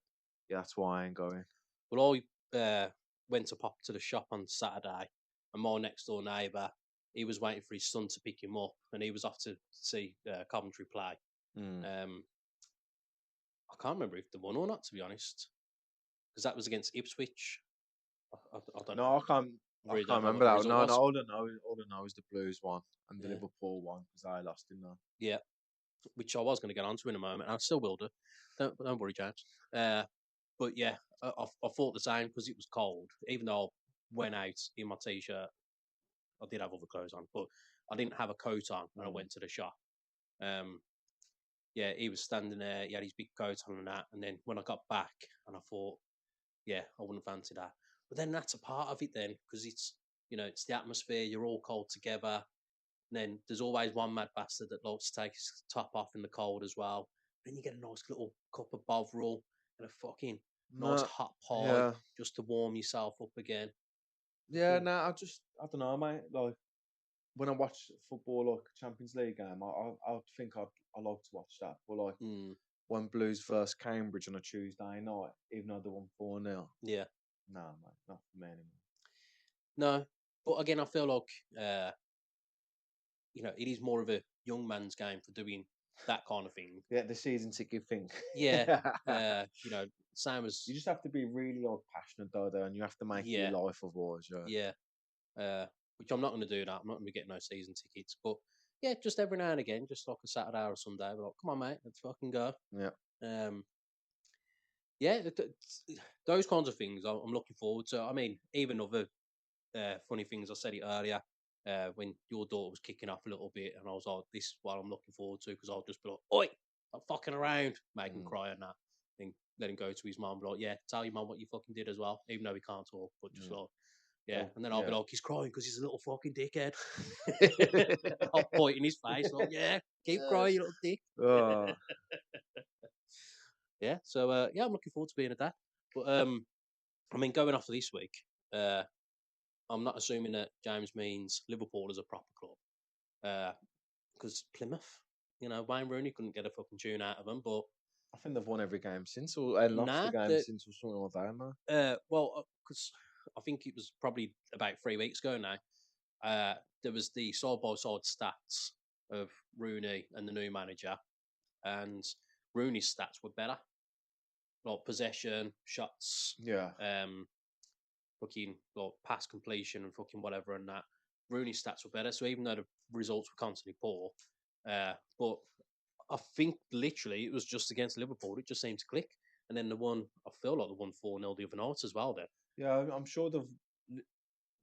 yeah, that's why I ain't going. Well, I went to pop to the shop on Saturday, and my next door neighbour, he was waiting for his son to pick him up, and he was off to see Coventry play. I can't remember if they won or not, to be honest, because that was against Ipswich. I don't No, know. I can't. I Really can't don't know what remember the that. result No, was. no. All I know is the Blues one and the Yeah. Liverpool one because I lost in there. Yeah, which I was going to get onto in a moment. And I still will do. Don't worry, James. But yeah, I thought the same because it was cold. Even though I went out in my t-shirt, I did have other clothes on, but I didn't have a coat on when I went to the shop. Yeah, he was standing there. He had his big coat on and that. And then when I got back, and I thought, yeah, I wouldn't fancy that. But then that's a part of it then because it's it's the atmosphere. You're all cold together. And then there's always one mad bastard that likes to take his top off in the cold as well. Then you get a nice little cup of Bovril and a fucking nice No, hot pie yeah, just to warm yourself up again. yeah. Mm. No, I don't know, mate. Like when I watch football, like Champions League game, I think I like to watch that. But like when Blues versus Cambridge on a Tuesday night, even though they won 4-0, Yeah. no, mate, not for me anymore. No. But again, I feel like, it is more of a young man's game for doing that kind of thing. Yeah, the season ticket thing. Yeah. Same as. You just have to be really passionate though, and you have to make it your life otherwise. Yeah. Which I'm not going to do that. I'm not going to get no season tickets. But yeah, just every now and again, just like a Saturday or a Sunday, we're like, come on, mate, let's fucking go. Yeah. Yeah, those kinds of things I'm looking forward to. I mean, even other funny things. I said it earlier when your daughter was kicking off a little bit, and I was like, "This is what I'm looking forward to," because I'll just be like, "Oi, I'm fucking around," make him cry and that, and let him go to his mum, be like, "Yeah, tell your mum what you fucking did as well," even though he can't talk, but just like, yeah. And then I'll be like, "He's crying because he's a little fucking dickhead." I'll point in his face, like, "Yeah, keep crying, you little dick." Oh. Yeah. So yeah, I'm looking forward to being a dad. But I mean, going off of this week, I'm not assuming that James means Liverpool as a proper club, because Plymouth, Wayne Rooney couldn't get a fucking tune out of them. But I think they've won every game since, and lost the Nah, game since, or something like that. No? well, because I think it was probably about 3 weeks ago now. There was the side by side stats of Rooney and the new manager, and Rooney's stats were better, like possession, shots, Yeah. fucking like pass completion and fucking whatever and that. Rooney's stats were better, so even though the results were constantly poor, but I think literally it was just against Liverpool. It just seemed to click, and then the one I feel like the 1-4-0 the other night as well. Then Yeah, I'm sure they've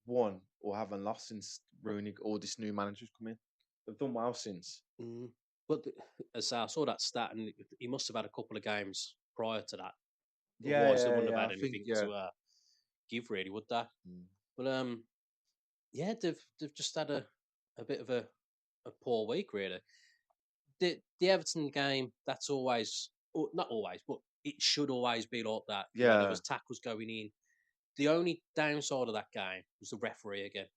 won or haven't lost since Rooney or this new manager's come in. They've done well since. mm. But as I saw that stat, and he must have had a couple of games prior to that. Otherwise, they wouldn't have had I think, anything to give, really, would they? Mm. But yeah, they've just had a bit of a poor week, really. The Everton game, that's always, or not always, but it should always be like that. You know, there Yeah. was tackles going in. The only downside of that game was the referee again, See,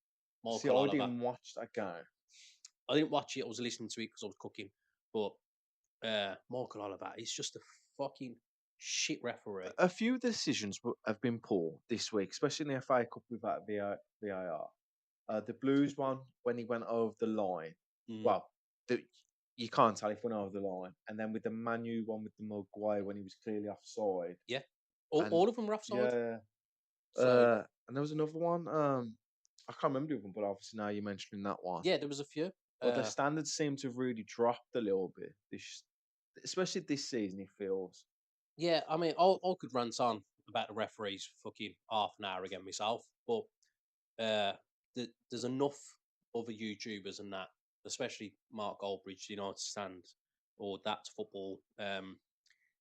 Michael I Oliver. didn't watch that game. I didn't watch it. I was listening to it because I was cooking. But Michael Oliver, he's just a fucking shit referee. A few decisions have been poor this week, especially in the FA Cup with that VAR. The Blues one, when he went over the line, well, you can't tell if he went over the line. And then with the Manu one with the Maguire when he was clearly offside. Yeah. And- All of them were offside. Yeah. So, and there was another one. I can't remember the other one, but obviously now you're mentioning that one. yeah, there was a few. But the standards seem to have really dropped a little bit, especially this season, it feels. Yeah, I mean, I could rant on about the referees fucking half an hour again myself, but there's enough other YouTubers and that, especially Mark Goldbridge, the United Stand, or That's Football.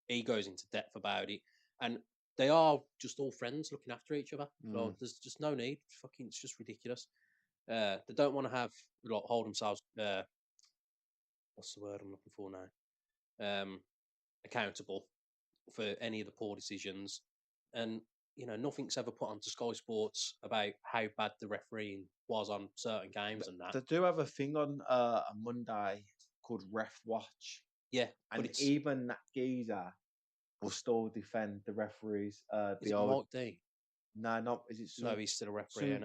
He goes into depth about it, and they are just all friends looking after each other. Like, there's just no need. Fucking, it's just ridiculous. They don't want to have like hold themselves. What's the word I'm looking for now? Accountable for any of the poor decisions, and nothing's ever put onto Sky Sports about how bad the refereeing was on certain games and that. They do have a thing on a Monday called Ref Watch. Yeah, but and even that geezer will still defend the referees. Is it Mike D? No, not is it? No, he's still a referee.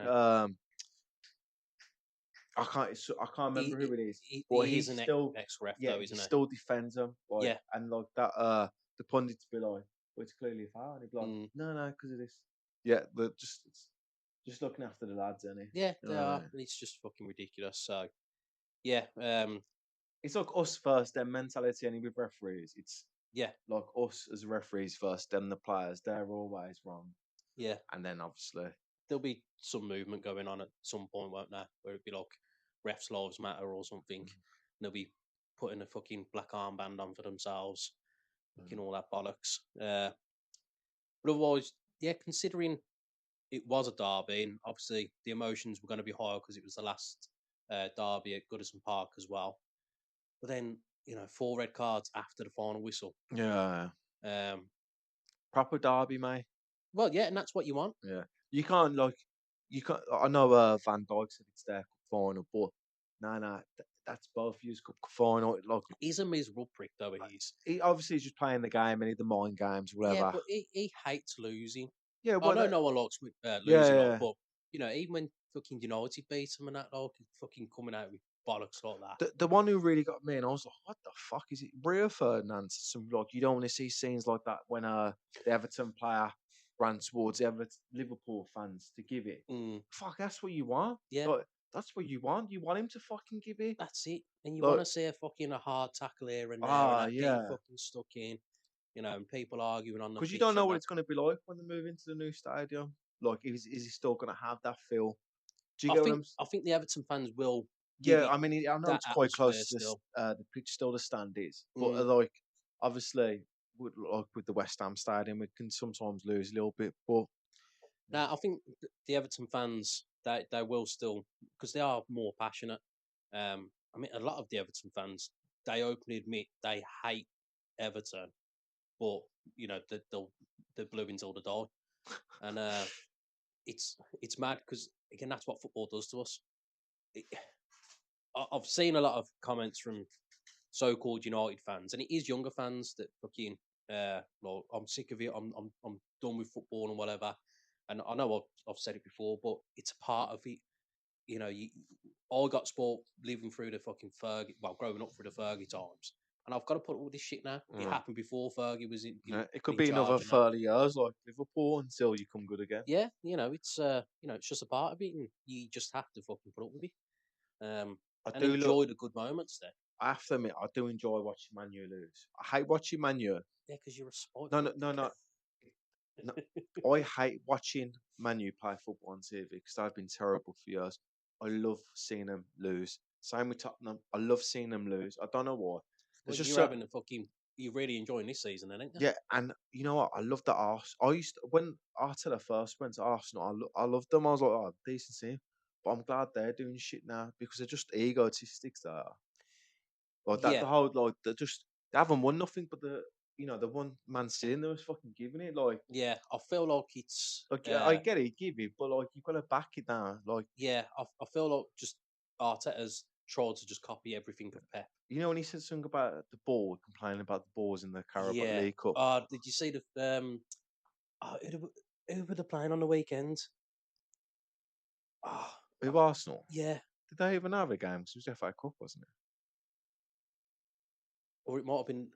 I can't remember who it is. He but is he's an still ex-ref, yeah, though, he isn't he? still defends them. Like, Yeah. and like that. The pundits be like, "Well, it's clearly a foul," and he'd be like, "No, because of this." Yeah, just looking after the lads, isn't he? Yeah, they are. And it's just fucking ridiculous. So, yeah, it's like us first, then mentality. Any with referees, it's yeah, like us as referees first, then the players. They're always wrong. Yeah, and then obviously there'll be some movement going on at some point, won't there? Where it'd be like refs lives matter or something. And they'll be putting a fucking black armband on for themselves, fucking all that bollocks. But otherwise, yeah, considering it was a derby, and obviously the emotions were going to be higher because it was the last derby at Goodison Park as well. But then, 4 red cards after the final whistle. yeah, Um, proper derby, mate. well, yeah, and that's what you want. Yeah, you can't. I know Van Dijk said it's their cup final, but no, that's both of cup final. Like, he's a miserable prick, though. He obviously is just playing the game, and the mind games, whatever. Yeah, but he hates losing. Yeah, I know no one likes losing, yeah. but even when fucking United beat him and that, like, fucking coming out with bollocks like that. The one who really got me, and I was like, "What the fuck is it?" Rio Ferdinand. Some you don't want to see scenes like that when the Everton player ran towards the Liverpool fans to give it. Fuck, that's what you want. Yeah, like, that's what you want. You want him to fucking give it. That's it, and you want to see a hard tackle here and there, and that getting fucking stuck in. And people arguing on the because you don't know what it's going to be like when they move into the new stadium. Like, is he still going to have that feel? Do you get what I'm saying? I think the Everton fans will. Yeah, I mean, I know it's quite close to the pitch, still the stand is, but like obviously, with the West Ham stadium, it can sometimes lose a little bit. But now I think the Everton fans they will still, because they are more passionate. I mean, a lot of the Everton fans, they openly admit they hate Everton, but they're blue until they die, and it's mad because again that's what football does to us. I've seen a lot of comments from so-called United fans, and it is younger fans that fucking Like, I'm sick of it. I'm done with football and whatever. And I know I've said it before, but it's a part of it. You know, I got sport living through the fucking Fergie, well, growing up through the Fergie times, and I've got to put all this shit now. It Mm. happened before Fergie was Yeah, it could in be another charge, and that. 30 years like Liverpool until you come good again. Yeah, it's just a part of it, and you just have to fucking put up with it. I And do look. enjoy the good moments there. I have to admit, I do enjoy watching Manu lose. I hate watching Manu. Yeah, because you're a sport. No, no, no, no. No, I hate watching Manu play football on TV because they've been terrible for years. I love seeing them lose. Same with Tottenham. I love seeing them lose. I don't know why. Well, There's just you're so having a fucking. You're really enjoying this season, then, ain't you? yeah, and you know what? I love the Ars. I used to, when Arteta first went to Arsenal, I loved them. I was like, oh, decent team. But I'm glad they're doing shit now because they're just egotistics there. Like that, Yeah, the whole like they haven't won nothing, but the one Man City and they was fucking giving it yeah. I feel like it's. like yeah, I get it, give it, but like you've got to back it down. Like Yeah, I feel like just Arteta's tried to just copy everything of Pep. when he said something about the ball, complaining about the balls in the Carabao Yeah. League Cup. Did you see the who were they playing on the weekend? Oh, With Arsenal, yeah. did they even have a game? 'Cause it was FA Cup, wasn't it? Or it might have been.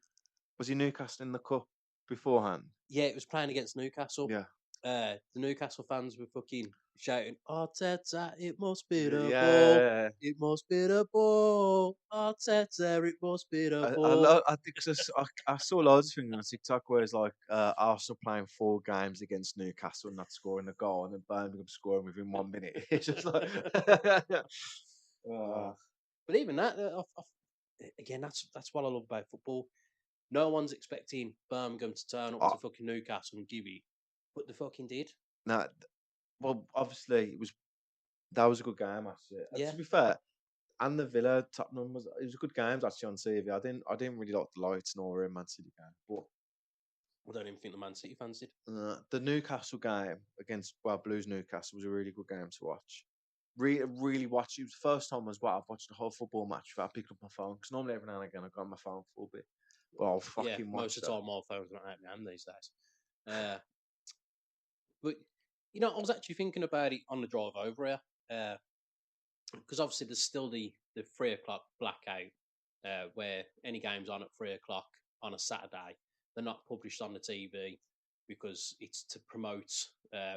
Was he Newcastle in the cup beforehand? Yeah, it was playing against Newcastle. Yeah. The Newcastle fans were fucking shouting, Arteta, it must be the ball. Yeah, It must be the ball. Arteta, it must be the I ball. love. I think 'cause I saw loads of things on TikTok where it's like Arsenal playing 4 games against Newcastle and not scoring a goal, and then Birmingham scoring within 1 minute. It's just like, Uh, uh, but even that, again, that's what I love about football. No one's expecting Birmingham to turn up oh, to fucking Newcastle and give it, but they fucking did. nah, well, obviously that was a good game actually. Yeah. To be fair, and the Villa Tottenham it was a good game actually on TV. I didn't really like the lights nor a Man City game, but I don't even think the Man City fans did. the Newcastle game against Blues Newcastle was a really good game to watch. Really watch. It was the first time as well I've watched the whole football match without picking up my phone because normally every now and again I got on my phone for a bit, but I'll Yeah, fucking most watch of the that. time my phone's not out my hand these days. But I was actually thinking about it on the drive over here, because obviously there's still the 3 o'clock blackout, where any games on at 3 o'clock on a Saturday, they're not published on the TV because it's to promote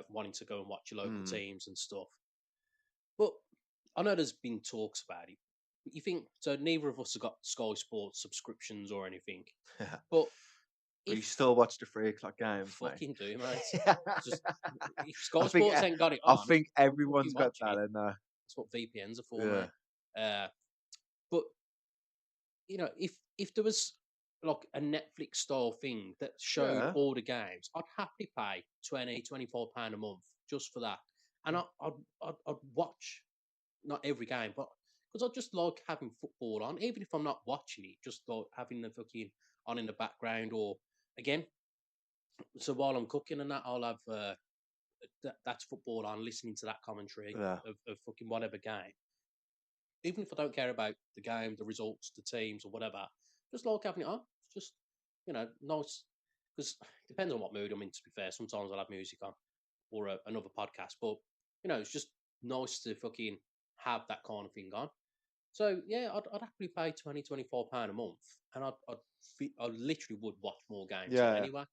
wanting to go and watch your local Mm. teams and stuff. But I know there's been talks about it. But you think so? Neither of us have got Sky Sports subscriptions or anything. But But you if still watch the 3 o'clock games, mate. fucking do, mate. Just if Sky I think Sports ain't got it I on, think I'm everyone's fucking got watching that it. in there. That's what VPNs are for, Yeah. mate. But if there was like a Netflix style thing that showed Yeah. all the games, I'd happily pay 24 pound a month just for that, and I'd watch not every game, but because I just like having football on, even if I'm not watching it, just like having the fucking on in the background, or again. So while I'm cooking and that, I'll have that's football on, listening to that commentary Yeah. of fucking whatever game. Even if I don't care about the game, the results, the teams, or whatever, just like having it on. It's just nice because it depends on what mood I'm in. To be fair, sometimes I'll have music on or another podcast, but it's just nice to fucking have that kind of thing on. So yeah, I'd happily pay 24 pound a month, and I literally would watch more games Yeah. anyway.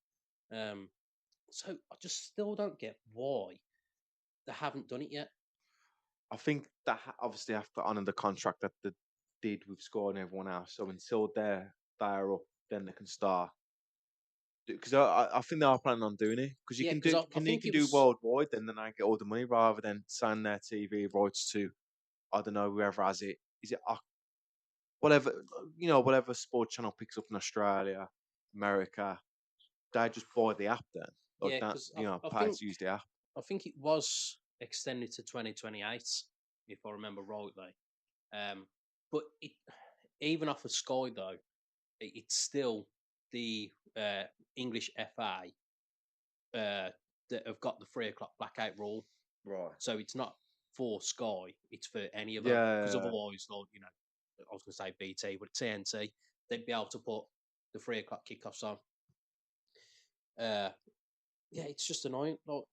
So I just still don't get why they haven't done it yet. I think that obviously have to honour the contract that they did with Score and everyone else. So until they're up, then they can start. Because I think they are planning on doing it. Because you Yeah, can 'cause do I think you it can do was worldwide, then I get all the money rather than sign their TV rights to I don't know whoever has it. Is it whatever whatever sport channel picks up in Australia, America? They just buy the app then, like yeah, that. because I Pay think to use the app. I think it was extended to 2028, if I remember rightly. But even off of Sky though, it's still the English FA that have got the 3 o'clock blackout rule. Right. So it's not for Sky; it's for any of them. Yeah. Because otherwise, like I was going to say BT, but TNT, they'd be able to put the 3 o'clock kickoffs on. Yeah, it's just annoying. Like,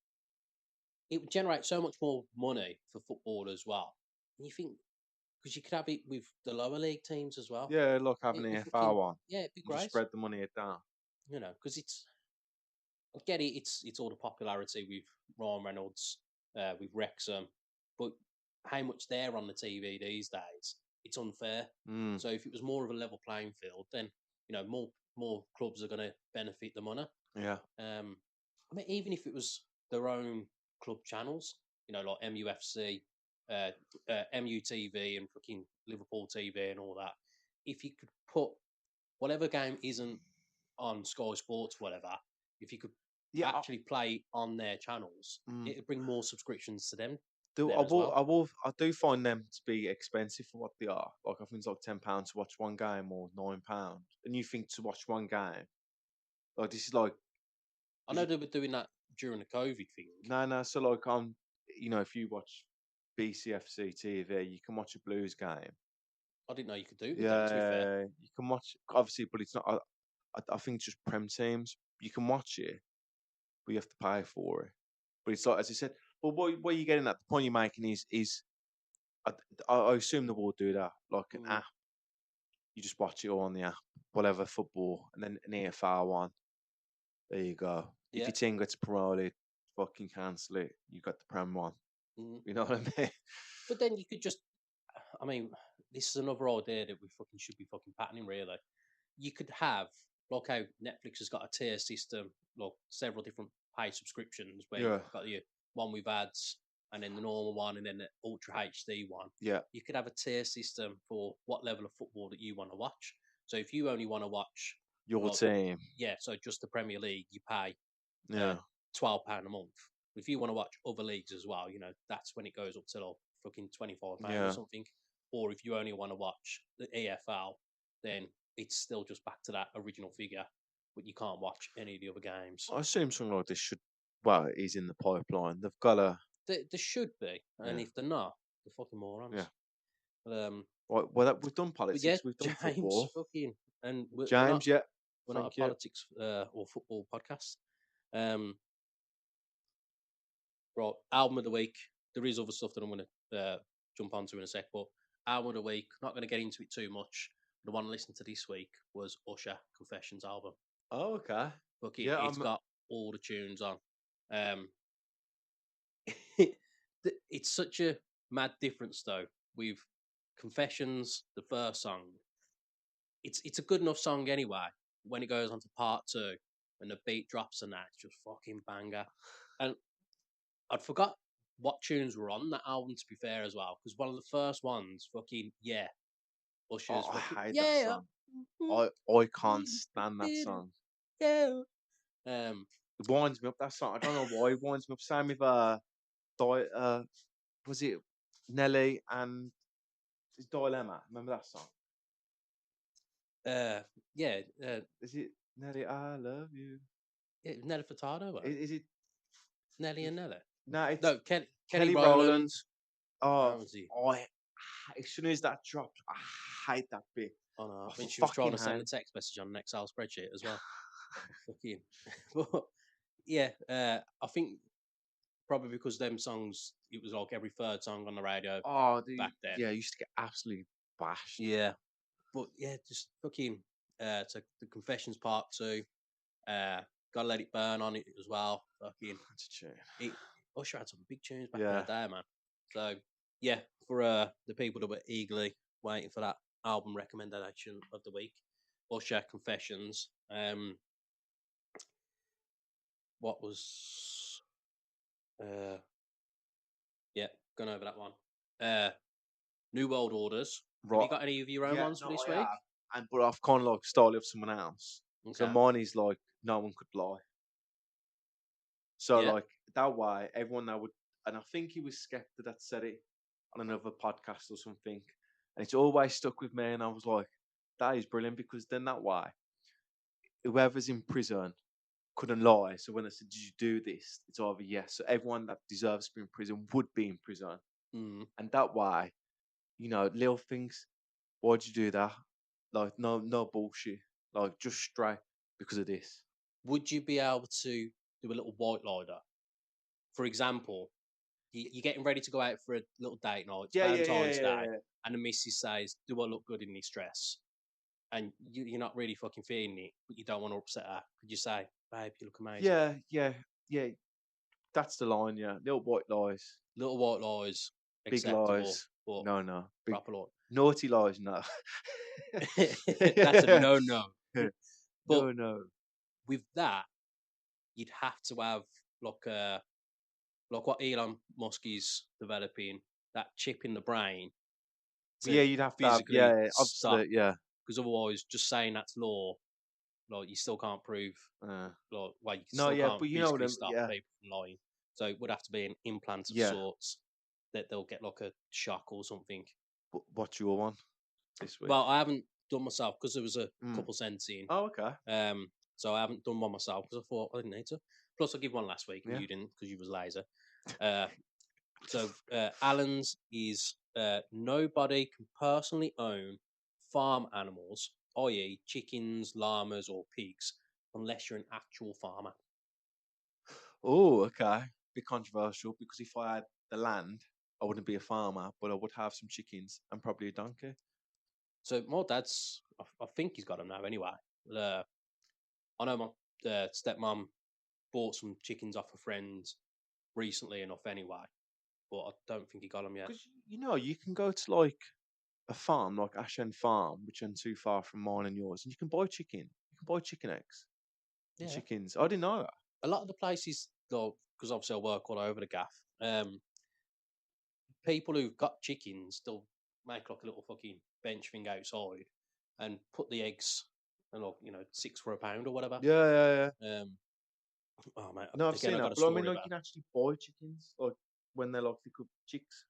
it would generate so much more money for football as well. And you think because you could have it with the lower league teams as well. Yeah, like having It'd be an EFL fucking one. yeah, it'd be You just great. spread the money down. You know, because I get it. It's all the popularity with Ryan Reynolds, with Wrexham, but how much they're on the TV these days, it's unfair. Mm, So if it was more of a level playing field, then more clubs are going to benefit the money. yeah. I mean, even if it was their own club channels, like MUFC, uh, MUTV, and fucking Liverpool TV and all that. If you could put whatever game isn't on Sky Sports, whatever, if you could Yeah, actually play on their channels, mm. it'd bring more subscriptions to them do there as well. I do find them to be expensive for what they are. Like I think it's like £10 to watch one game or £9. And you think to watch one game, like this is like I 'cause know you, they were doing that during the COVID thing. no. So like if you watch BCFC TV, you can watch a Blues game. I didn't know you could do with that. To be fair, Yeah, you can watch obviously, but it's not. I think it's just Prem teams. You can watch it, but you have to pay for it. But it's like as I said. But what you're getting at, the point you're making is I, I assume they will do that like an mm, app. You just watch it all on the app, whatever football, and then an EFL one. There you go. If yeah. your team gets promoted, fucking cancel it. You got the Prem one. Mm. You know what I mean? But then you could just, I mean, this is another idea that we fucking should be fucking patterning. Really, you could have like how Netflix has got a tier system, like several different paid subscriptions where Yeah, you've got your one with ads and then the normal one and then the Ultra HD one. yeah. You could have a tier system for what level of football that you want to watch. So if you only want to watch, Your like, team. yeah, so just the Premier League, you pay uh, Yeah, £12 a month. If you want to watch other leagues as well, that's when it goes up to like fucking £25 or yeah. something. Or if you only want to watch the EFL, then it's still just back to that original figure, but you can't watch any of the other games. I assume something like this should. Well, it is in the pipeline. They've got to. There should be, and Yeah, if they're not, they're fucking yeah. morons. But Right, well, we've done yeah, politics. We've done James, football. fucking, and James, yeah. we're not a Thank you. politics or football podcast. Um, right, album of the week. There is other stuff that I'm going to jump onto in a sec, but album of the week. Not going to get into it too much. The one I listened to this week was Usher Confessions album. Oh, okay. Look, Yeah, it's got all the tunes on. Um, it's such a mad difference though with Confessions, the first song. It's a good enough song anyway. When it goes on to part two and the beat drops and that, it's just fucking banger. And I'd forgot what tunes were on that album to be fair as well, because one of the first ones, fucking yeah, Usher's I fucking hate that yeah, song. I can't stand that song. yeah. Um, It winds me up. That song. I don't know why it winds me up. Same with was it Nelly and his Dilemma? Remember that song? uh, yeah, Is it Nelly? I love you. yeah, Nelly Furtado, Is it? Nelly and Nelly. No, it's No, Kelly Kelly Rowland. Rowland. Oh, Ramsey. as soon as that dropped, I hate that bit. Oh no, I when she was trying to fucking send a hate. text message on an Excel spreadsheet as well. Fucking. But yeah, I think probably because them songs, it was like every third song on the radio Oh, back then. yeah, I used to get absolutely bashed. Yeah, but yeah, just fucking. So the Confessions Part 2. Gotta Let It Burn on it as well. Fucking. That's a tune. It, Usher had some big tunes back in Yeah. the day, man. So yeah, for the people that were eagerly waiting for that album recommendation of the week, Usher Confessions. What was yeah, gone over that one. New World Orders. Have you got any of your own ones for this I week? have. But I've kind of like started with someone else. So Okay. mine is like No One Could Lie. So Yeah. like that way, everyone that would, and I think he was Skepta that said it on another podcast or something, and it's always stuck with me. And I was like, that is brilliant because then that way, whoever's in prison couldn't lie. So when I said, "Did you do this?" It's either yes. So everyone that deserves to be in prison would be in prison, Mm. and that way, little things. Why'd you do that? Like no bullshit. Like just straight because of this. would you be able to do a little white lighter? For example, you're getting ready to go out for a little date night. It's Valentine's Day, and the missus says, "Do I look good in this dress?" And you're not really fucking feeling it, but you don't want to upset her. Could you say, "Babe, you look amazing"? Yeah. That's the line. Yeah, little white lies, Little white lies, big acceptable, lies. but No, big proper light. naughty lies. No. That's a no-no. But No. with that, you'd have to have like like what Elon Musk is developing, that chip in the brain to Yeah, you'd have to have. physically stop. Obviously, yeah. Because otherwise, just saying that's law, like you still can't prove, Uh, like, well, you no, still yeah, can't but you know what physically I mean. stop Yeah, people from lying. So it would have to be an implant of yeah. sorts that they'll get like a shock or something. What's your one this week? Well, I haven't done myself because there was a Mm. couple cents in. Oh, okay. So I haven't done one myself because I thought I didn't need to. Plus, I give one last week and Yeah. you didn't because you was lazy. So Alan's is nobody can personally own farm animals, i.e., chickens, llamas, or pigs, unless you're an actual farmer. Oh, okay. Bit controversial because if I had the land, I wouldn't be a farmer, but I would have some chickens and probably a donkey. So my dad's, I think he's got them now anyway. I know my stepmom bought some chickens off a friend recently enough anyway, but I don't think he got them yet. Because you can go to like a farm like Ashen Farm, which isn't too far from mine and yours, and you can buy chicken. You can buy chicken eggs and Yeah. chickens. I didn't know that. A lot of the places, though, because obviously I work all over the gaff, people who've got chickens, they'll make like a little fucking bench thing outside and put the eggs, and like, £6 for a pound or whatever. Yeah. Oh mate, No, I've again seen I got that, a but I mean, story like about. you can actually buy chickens, like when they're like the cooked chicks.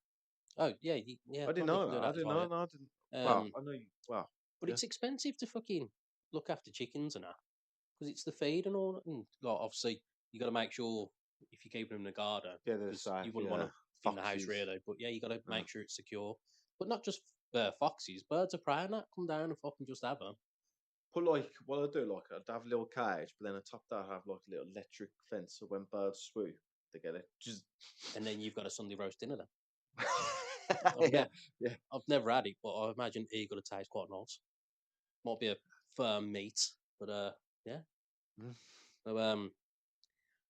Oh yeah, yeah. I didn't Probably know can do that. I that as didn't well. know. Yeah. No, I didn't. Wow, Um, I know you. Wow. but Yeah. it's expensive to fucking look after chickens and that because it's the feed and all. And like, obviously, you got to make sure if you're keeping them in the garden, Yeah, they're because safe. you wouldn't Yeah. want them in the house Foxes. really. But yeah, you got to Yeah. make sure it's secure. But not just foxes, birds of prey and that come down and fucking just have them. Put like what I do, like I'd have a little cage, but then on top of that, I have like a little electric fence, so when birds swoop, they get it. Just And then you've got a Sunday roast dinner then. yeah. I've never had it, but I imagine eagle would taste quite nice. Might be a firm meat, but yeah. Mm. So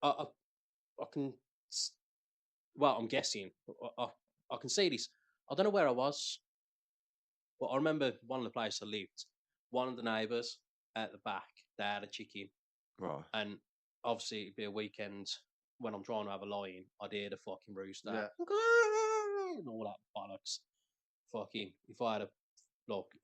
I can. Well, I'm guessing. I can see this. I don't know where I was, but I remember one of the places I lived. One of the neighbours at the back, they had a chicken, Right. and obviously it'd be a weekend when I'm trying to have a lie-in. I'd hear the fucking rooster Yeah. and all that bollocks. Fucking, if I had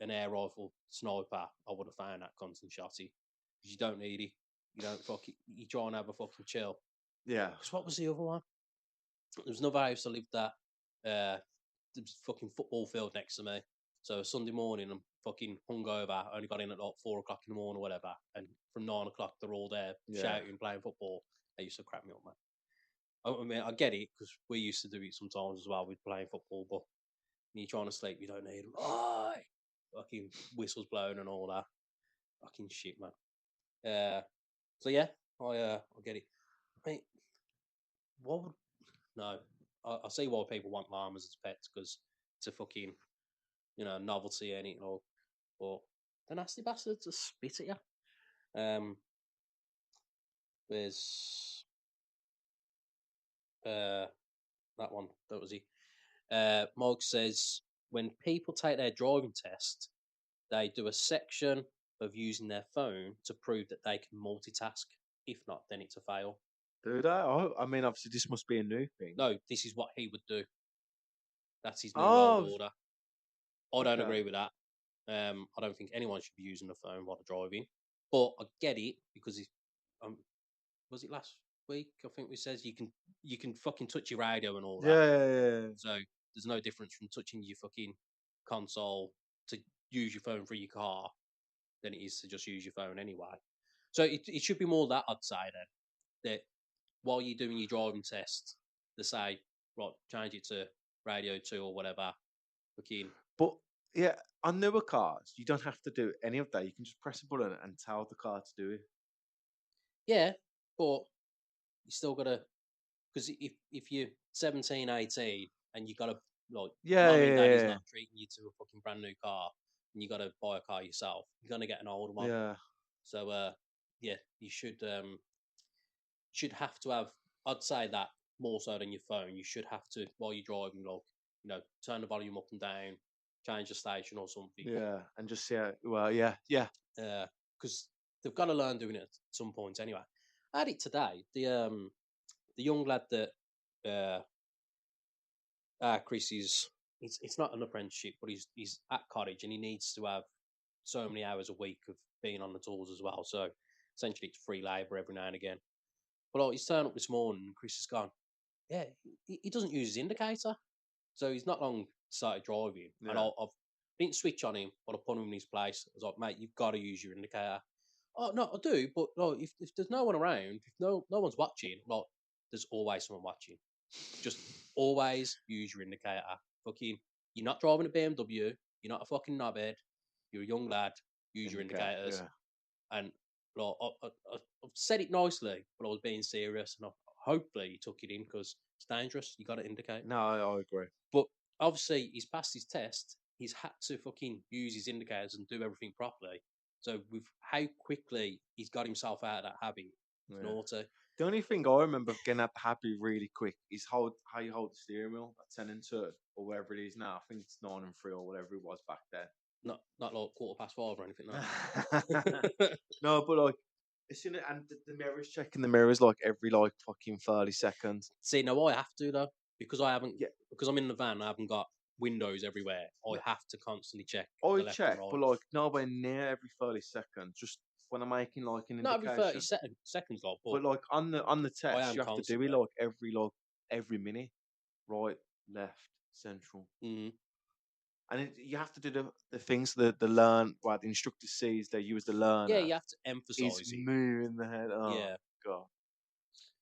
an air rifle sniper, I would have found that constant shotty. Because you don't need it. You don't fucking. You try and have a fucking chill. Yeah. Because what was the other one? There was another house I lived at. There was a fucking football field next to me. So Sunday morning, I'm fucking hungover. I only got in at like 4 o'clock in the morning or whatever. And from 9 o'clock, they're all there shouting, playing football. They used to crap me up, man. I mean, I get it because we used to do it sometimes as well with playing football. But when you're trying to sleep, you don't need them. Oh, fucking whistles blowing and all that. Fucking shit, man. So yeah, I get it. I mean, what would no? I see why people want llamas as pets because it's a fucking novelty and it all. But the nasty bastards just spit at you. There's that one. That was it. Mog says when people take their driving test, they do a section of using their phone to prove that they can multitask. If not, then it's a fail. Do that? Oh, I mean, obviously, this must be a new thing. No, this is what he would do. That's his new Oh, world order. I don't okay. agree with that. I don't think anyone should be using the phone while they're driving. But I get it because was it last week? I think we says you can fucking touch your radio and all that. Yeah. So there's no difference from touching your fucking console to use your phone for your car than it is to just use your phone anyway. So it should be more that I'd say then that while you're doing your driving test, they say right, change it to radio 2 or whatever. Fucking But yeah, on newer cars, you don't have to do any of that. You can just press a button and tell the car to do it. Yeah, but you still gotta, because if you're 17, 18, and you gotta, like, Yeah, mum yeah, and yeah, daddy's yeah. not treating you to a fucking brand new car, and you gotta buy a car yourself, you're gonna get an older one. Yeah. So yeah, you should have to have. I'd say that more so than your phone. You should have to, while you're driving, like, turn the volume up and down, change the station or something. Yeah, and just see how, well, yeah, yeah. Because they've got to learn doing it at some point anyway. I had it today. The young lad that Chris is, it's not an apprenticeship, but he's at college and he needs to have so many hours a week of being on the tools as well. So essentially, it's free labour every now and again. But like, he's turned up this morning and Chris has gone, yeah, he doesn't use his indicator. So he's not long started driving. And Yeah. I didn't switch on him, but I put him in his place. I was like, mate, you've got to use your indicator. Oh, no, I do. But like, if there's no one around, if no one's watching, like, there's always someone watching. Just always use your indicator. Fucking, you're not driving a BMW. You're not a fucking knobhead. You're a young lad. Use your Indicate, indicators. yeah. And like, I've said it nicely, but I was being serious. And hopefully you took it in because it's dangerous. You got to indicate. No, I agree. But obviously, he's passed his test. He's had to fucking use his indicators and do everything properly. So with how quickly he's got himself out of that habit, it's Yeah. naughty. The only thing I remember of getting out the happy really quick is how you hold the steering wheel at 10 and 2 or whatever it is now. I think it's 9 and 3 or whatever it was back then. Not like 5:15 or anything like that. No, but like, as soon as, and the mirror's checking the mirrors like every like fucking 30 seconds. See, now I have to though, because Yeah. because I'm in the van. I haven't got windows everywhere. I No. have to constantly check I the left check, and right. but like nowhere near every 30 seconds. Just when I'm making like an Not every 30 indication. seconds, like, But but like on the I test, am you have to do constantly. it like every minute, right, left, central, Mm. and you have to do the things that the learn. Well, the instructor sees that you as the learner Yeah, you have to is emphasise it. moving the head. Oh Yeah. god,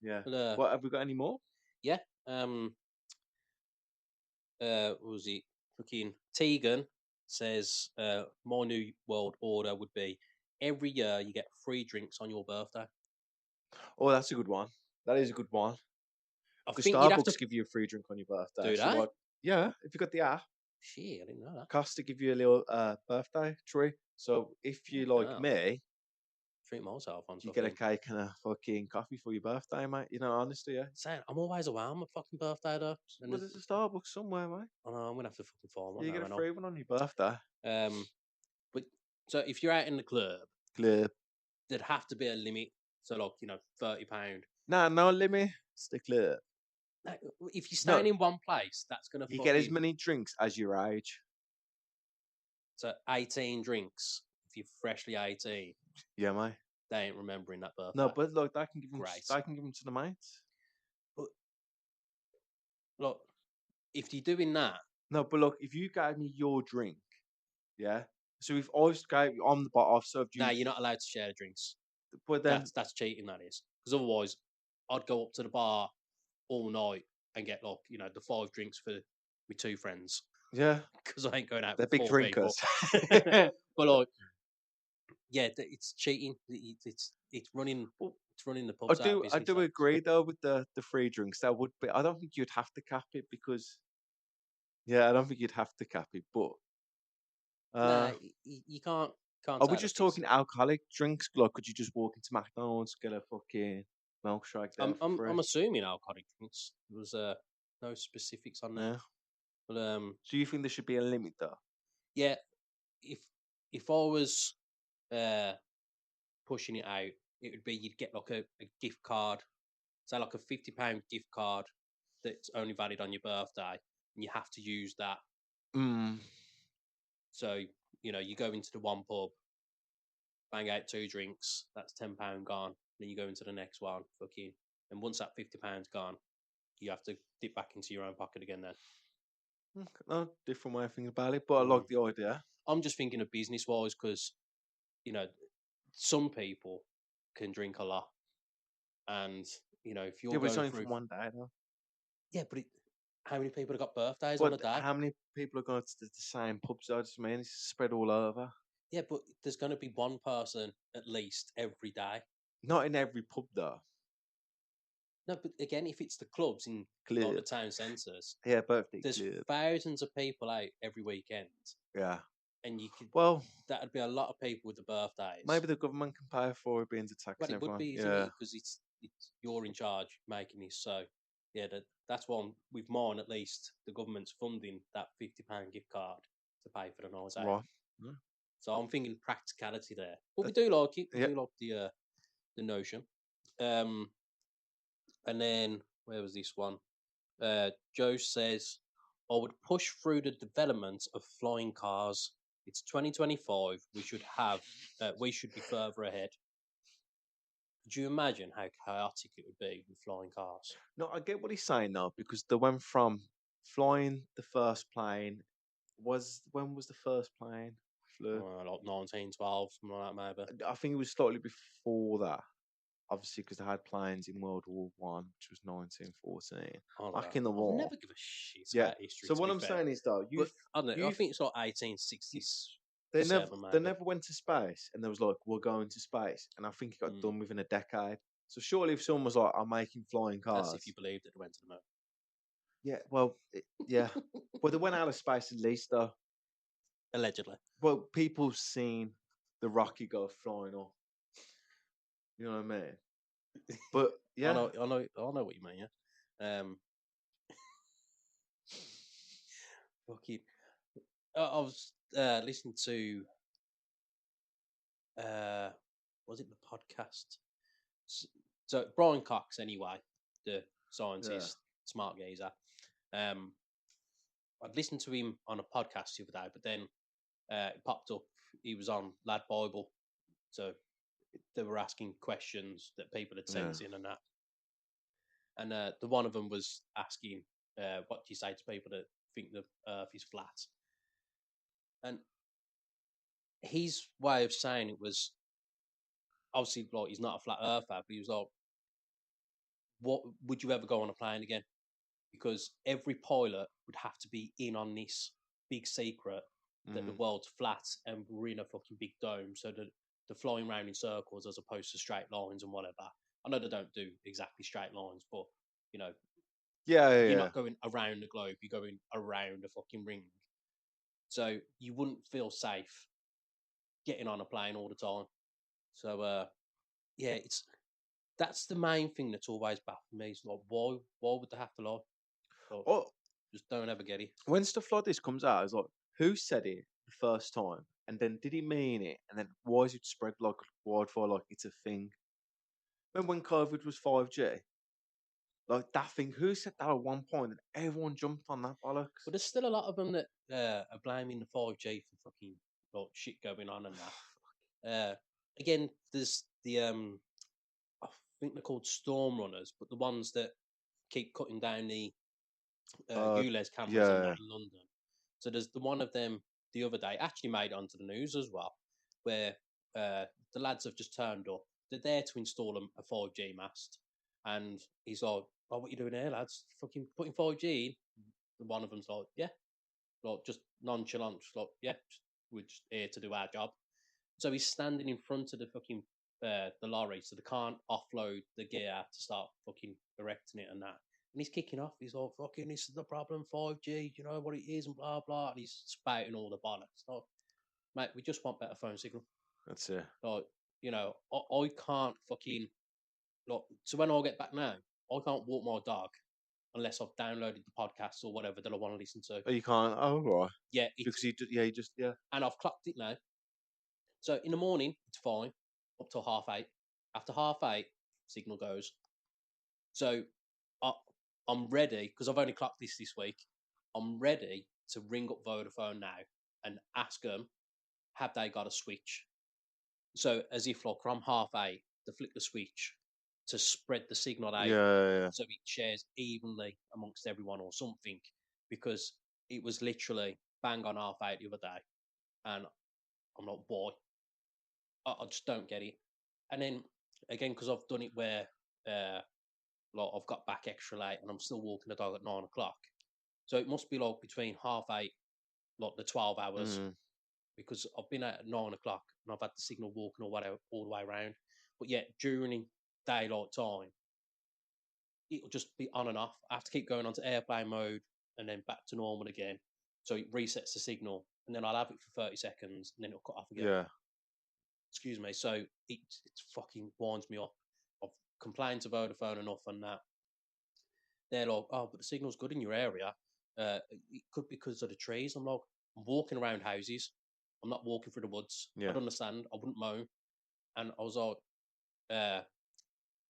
yeah. But, What have we got any more? yeah. What was it? Fucking Tegan says, my new world order would be every year you get free drinks on your birthday. Oh, that's a good one. That is a good one. I Because think you'd have Starbucks to give you a free drink on your birthday. do So that. like, yeah, if you got the app, Shit, I didn't know that. Costa give you a little birthday tree. So if you like Wow. me, Treat myself on you something. get a cake and a fucking coffee for your birthday, mate. You know, honestly, yeah. Saying I'm always away on my fucking birthday though. And Well, there's a Starbucks somewhere, mate. I know I'm gonna have to fucking find one You now. get I a know. free one on your birthday. But so if you're out in the club, Clip. there'd have to be a limit. So like, £30. Nah, no limit. It's the clip. Like, if you're No, staying in one place, that's gonna you get as fucking many drinks as your age. so 18 drinks if you're freshly 18. Yeah, mate. They ain't remembering that birthday. No, but look, they can give them. Great. They can give them to the mates. But look, if you're doing that, No, but look, if you gave me your drink, yeah. So if I gave you on the bar, I've served you. now you're not allowed to share drinks. But then, That's cheating. That is, because otherwise, I'd go up to the bar all night and get like the 5 drinks with 2 friends yeah, because I ain't going out they're with big 4 people. drinkers. But like, yeah, it's cheating. It's running. Well, It's running the I pubs out of do. I business. do agree though with the free drinks. That would be. I don't think you'd have to cap it because. Yeah, I don't think you'd have to cap it, but. Nah, you can't. Are we take the just piss. talking alcoholic drinks? Like, could you just walk into McDonald's, get a fucking milkshake there for free? I'm assuming alcoholic drinks. There was no specifics on there. Yeah. But Do you think there should be a limit though? yeah, if I was pushing it out, it would be you'd get like a gift card, say like a £50 gift card that's only valid on your birthday, and you have to use that. Mm. So you go into the one pub, bang out 2 drinks, that's £10 gone. Then you go into the next one, fucking, and once that £50 gone, you have to dip back into your own pocket again. Then No, different way of thinking about it, but I like the idea. I'm just thinking of business wise because some people can drink a lot, and if you're Yeah, but it's going only through, for one day though. yeah, but how many people have got birthdays on a But day? how many people are going to the same pubs? I just mean it's spread all over. Yeah, but there's going to be one person at least every day. Not in every pub though. No, but again, if it's the clubs in like Clear. the town centres, Yeah, birthday there's cleared. thousands of people out every weekend, Yeah. and you could Well, that'd be a lot of people with the birthdays. maybe the government can pay for it being to Well, taxing it would everyone. be, isn't Yeah. it? Because it's you're in charge making this. So yeah, that's one with mine at least. The government's funding that £50 gift card to pay for the night out. Right. Yeah. So I'm thinking practicality there, but we do like it. We yeah. do like the notion. And then where was this one? Joe says, I would push through the development of flying cars. It's 2025. We should be further ahead. Could you imagine how chaotic it would be with flying cars? No, I get what he's saying now because they went from flying the first plane. When was the first plane flew? Like 1912, something like that, maybe. I think it was slightly before that. Obviously, because they had planes in World War One, which was 1914. I don't Back know. in the I'll war. never give a shit Yeah. about history. So to what be I'm fair. saying is though, But I don't know. I you've think it's like 1860s. they maybe. never went to space, and there was like, we're going to space, and I think it got Mm. done within a decade. So surely, if someone was like, I'm making flying cars, That's if you believed that they went to the moon. yeah, well, yeah, well, they went out of space at least though. Allegedly. Well, people seen the rocket go flying off. You know what I mean? But yeah, I know what you mean. Yeah. Fucking. I was listening to. Was it the podcast? So Brian Cox, anyway, the scientist, smart geezer. I'd listened to him on a podcast the other day, but then it popped up. He was on Lad Bible, so they were asking questions that people had sent in and that. And the one of them was asking, "What do you say to people that think the Earth is flat?" And his way of saying it was obviously like he's not a flat earther, but he was like, "What would you ever go on a plane again?" Because every pilot would have to be in on this big secret that the world's flat and we're in a fucking big dome, so that they're flying around in circles as opposed to straight lines and whatever. I know they don't do exactly straight lines, but you know, you're not going around the globe; you're going around a fucking ring. So you wouldn't feel safe getting on a plane all the time. So yeah, that's the main thing that's always baffled me. Is like, why would they have to lie? Like, Oh, just don't ever get it. when stuff like this comes out, it's like, who said it the first time, and then did he mean it, and then why is it spread like wildfire, like it's a thing? Remember when COVID was 5G? Like that thing, who said that at one point, and everyone jumped on that bollocks? But there's still a lot of them that are blaming the 5G for fucking like shit going on and that. Again, there's the I think they're called storm runners, but the ones that keep cutting down the ULEZ cameras and that in London. So there's the one of them the other day actually made it onto the news as well, where the lads have just turned up. They're there to install a 5G mast, and he's like, "Oh, what you doing here, lads? Fucking putting 5G in." And one of them's like, "Yeah," like just nonchalant, just like, "Yeah, we're just here to do our job." So he's standing in front of the fucking the lorry, so they can't offload the gear to start fucking erecting it and that. And he's kicking off. He's all fucking, this is the problem, 5G, you know what it is, and blah blah. And he's spouting all the bollocks. Like, mate, we just want better phone signal. That's it. Like, you know, I can't fucking like. So when I get back now, I can't walk my dog unless I've downloaded the podcast or whatever that I want to listen to. Oh, you can't. Oh, right. Yeah, Because and I've clocked it now. So in the morning, it's fine up till 8:30. After 8:30, signal goes. So I'm ready because I've only clocked this week. I'm ready to ring up Vodafone now and ask them, have they got a switch? So as if like from 8:30, they flick the switch to spread the signal out so it shares evenly amongst everyone or something, because it was literally bang on 8:30 the other day. And I'm like, why? I just don't get it. And then again, because I've done it where like I've got back extra late and I'm still walking the dog at 9 o'clock. So it must be like between 8:30, like the 12 hours, because I've been out at 9 o'clock and I've had the signal walking or whatever all the way around. But yet during daylight time, it'll just be on and off. I have to keep going onto airplane mode and then back to normal again. So it resets the signal, and then I'll have it for 30 seconds, and then it'll cut off again. Yeah. Excuse me. So it fucking winds me up. I've complained to Vodafone enough on that. They're like, oh, but the signal's good in your area. It could be because of the trees. I'm like, I'm walking around houses. I'm not walking through the woods. Yeah. I'd understand. I wouldn't moan. And I was like,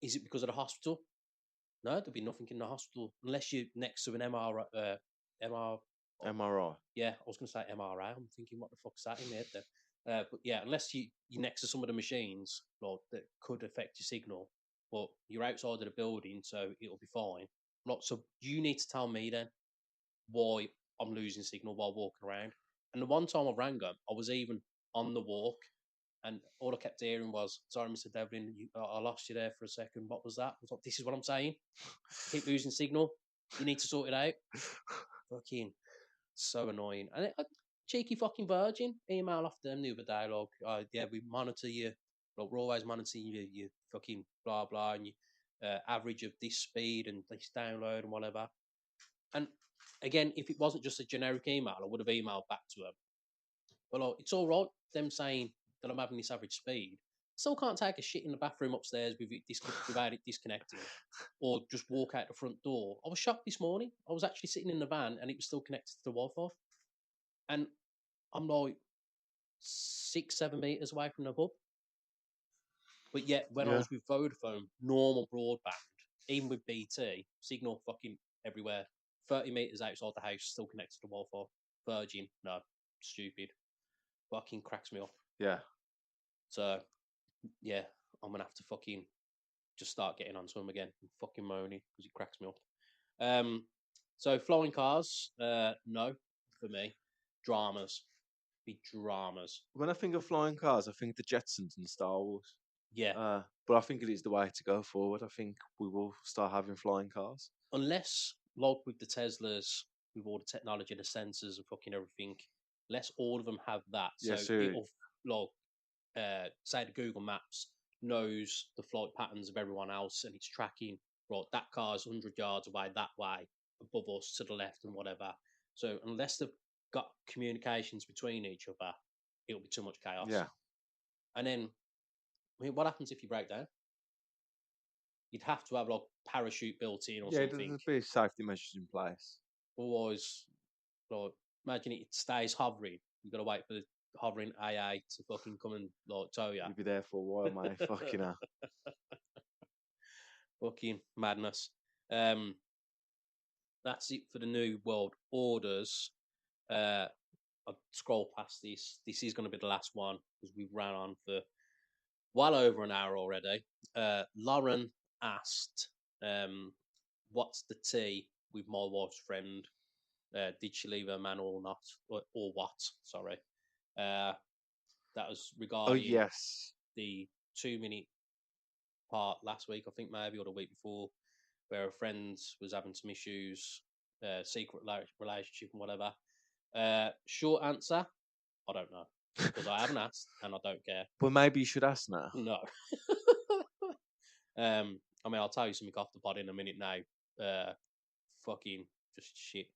is it because of the hospital? No, there'd be nothing in the hospital unless you're next to an MRI. Yeah, I was going to say MRI. I'm thinking, what the fuck's that in there then? But yeah, unless you're next to some of the machines, like, that could affect your signal, but you're outside of the building, so it'll be fine. Not so you need to tell me then why I'm losing signal while walking around. And the one time I rang them, I was even on the walk, and all I kept hearing was, "Sorry, Mr. Devlin, I lost you there for a second. What was that?" I was like, "This is what I'm saying. Keep losing signal. You need to sort it out." Fucking so annoying. And a cheeky fucking virgin email off them the other day, like, yeah, we monitor you. Like, we're always monitoring you fucking blah blah, and you average of this speed and this download and whatever. And again, if it wasn't just a generic email, I would have emailed back to them. But like, it's all right, them saying that I'm having this average speed. Still can't take a shit in the bathroom upstairs without it disconnecting, or just walk out the front door. I was shocked this morning. I was actually sitting in the van and it was still connected to the Wi-Fi, and I'm like 6-7 meters away from the hub. But yet, when I Yeah. was with Vodafone, normal broadband, even with BT, signal fucking everywhere. 30 meters outside the house, still connected to the Wi-Fi. Virgin, no, stupid. Fucking cracks me up. Yeah. So, yeah, I'm gonna have to fucking just start getting onto them again and fucking moaning because it cracks me up. So flying cars, no, for me. Dramas, be dramas. When I think of flying cars, I think the Jetsons and Star Wars. Yeah, But I think it is the way to go forward. I think we will start having flying cars. unless, like with the Teslas, with all the technology, the sensors and fucking everything, let's all of them have that. Yeah, So so it'll, like, say the Google Maps knows the flight patterns of everyone else, and it's tracking, right, that car's 100 yards away that way, above us, to the left, and whatever. So unless they've got communications between each other, it'll be too much chaos. yeah, And then, I mean, what happens if you break down? You'd have to have like parachute built in or something. there's be safety measures in place. Otherwise, like, imagine it stays hovering. You've got to wait for the hovering AA to fucking come and like tow you. You'll be there for a while, mate. Fucking hell. Fucking madness. That's it for the new world orders. I'll scroll past this. This is going to be the last one because we've ran on for well over an hour already. Lauren asked, what's the tea with my wife's friend? Did she leave her man or not? Or what? Sorry. That was Oh, regarding yes. the 2-minute part last week, I think, maybe, or the week before, where a friend was having some issues, secret relationship and whatever. Short answer, I don't know, because I haven't asked and I don't care. But maybe you should ask now. No. I mean, I'll tell you something off the pod in a minute now. Fucking just shit.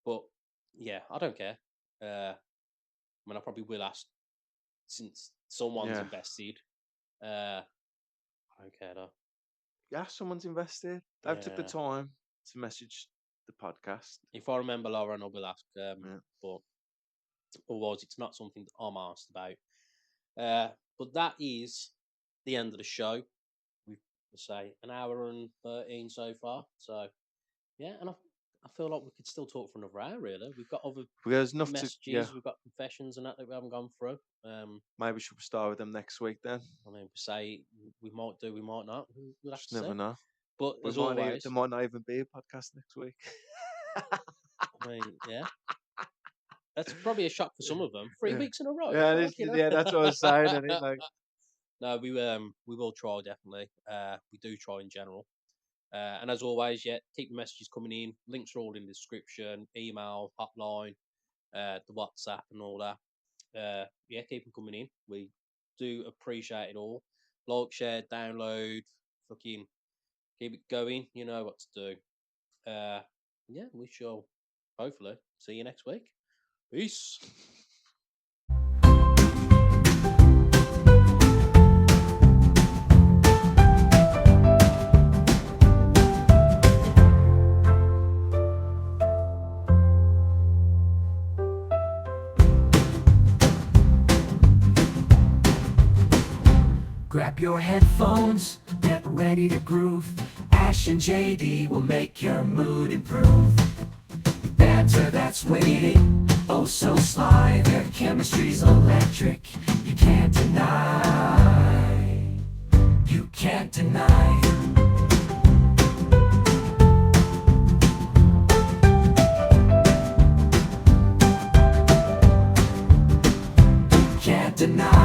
But yeah, I don't care. I mean, I probably will ask since someone's Yeah. invested. I don't care though. Yeah, someone's invested. They've took the Yeah. time to message the podcast. If I remember Lauren, I will ask. Yeah. But otherwise, it's not something that I'm asked about. But that is the end of the show. We've, say, an hour and 13 so far. So, yeah, and I feel like we could still talk for another hour, really. We've got other There's enough messages, to. Yeah, we've got confessions and that we haven't gone through. maybe we should start with them next week then. I mean, say we might do, we might not. We'll have Just to never see. know. But We as might not, always, there might not even be a podcast next week. I mean, yeah. That's probably a shock for some of them. 3 Yeah. weeks in a row. Yeah, Fucking hell. yeah, that's what I was saying. Isn't it? Like, No, we will try, definitely. We do try in general. And as always, yeah, keep the messages coming in. Links are all in the description. Email, hotline, the WhatsApp, and all that. Yeah, keep them coming in. We do appreciate it all. Like, share, download, fucking keep it going. You know what to do. Yeah, we shall hopefully see you next week. Peace. Grab your headphones, get ready to groove. Ash and JD will make your mood improve. Banter that's waiting, oh so sly. Their chemistry's electric, you can't deny. You can't deny. Can't deny.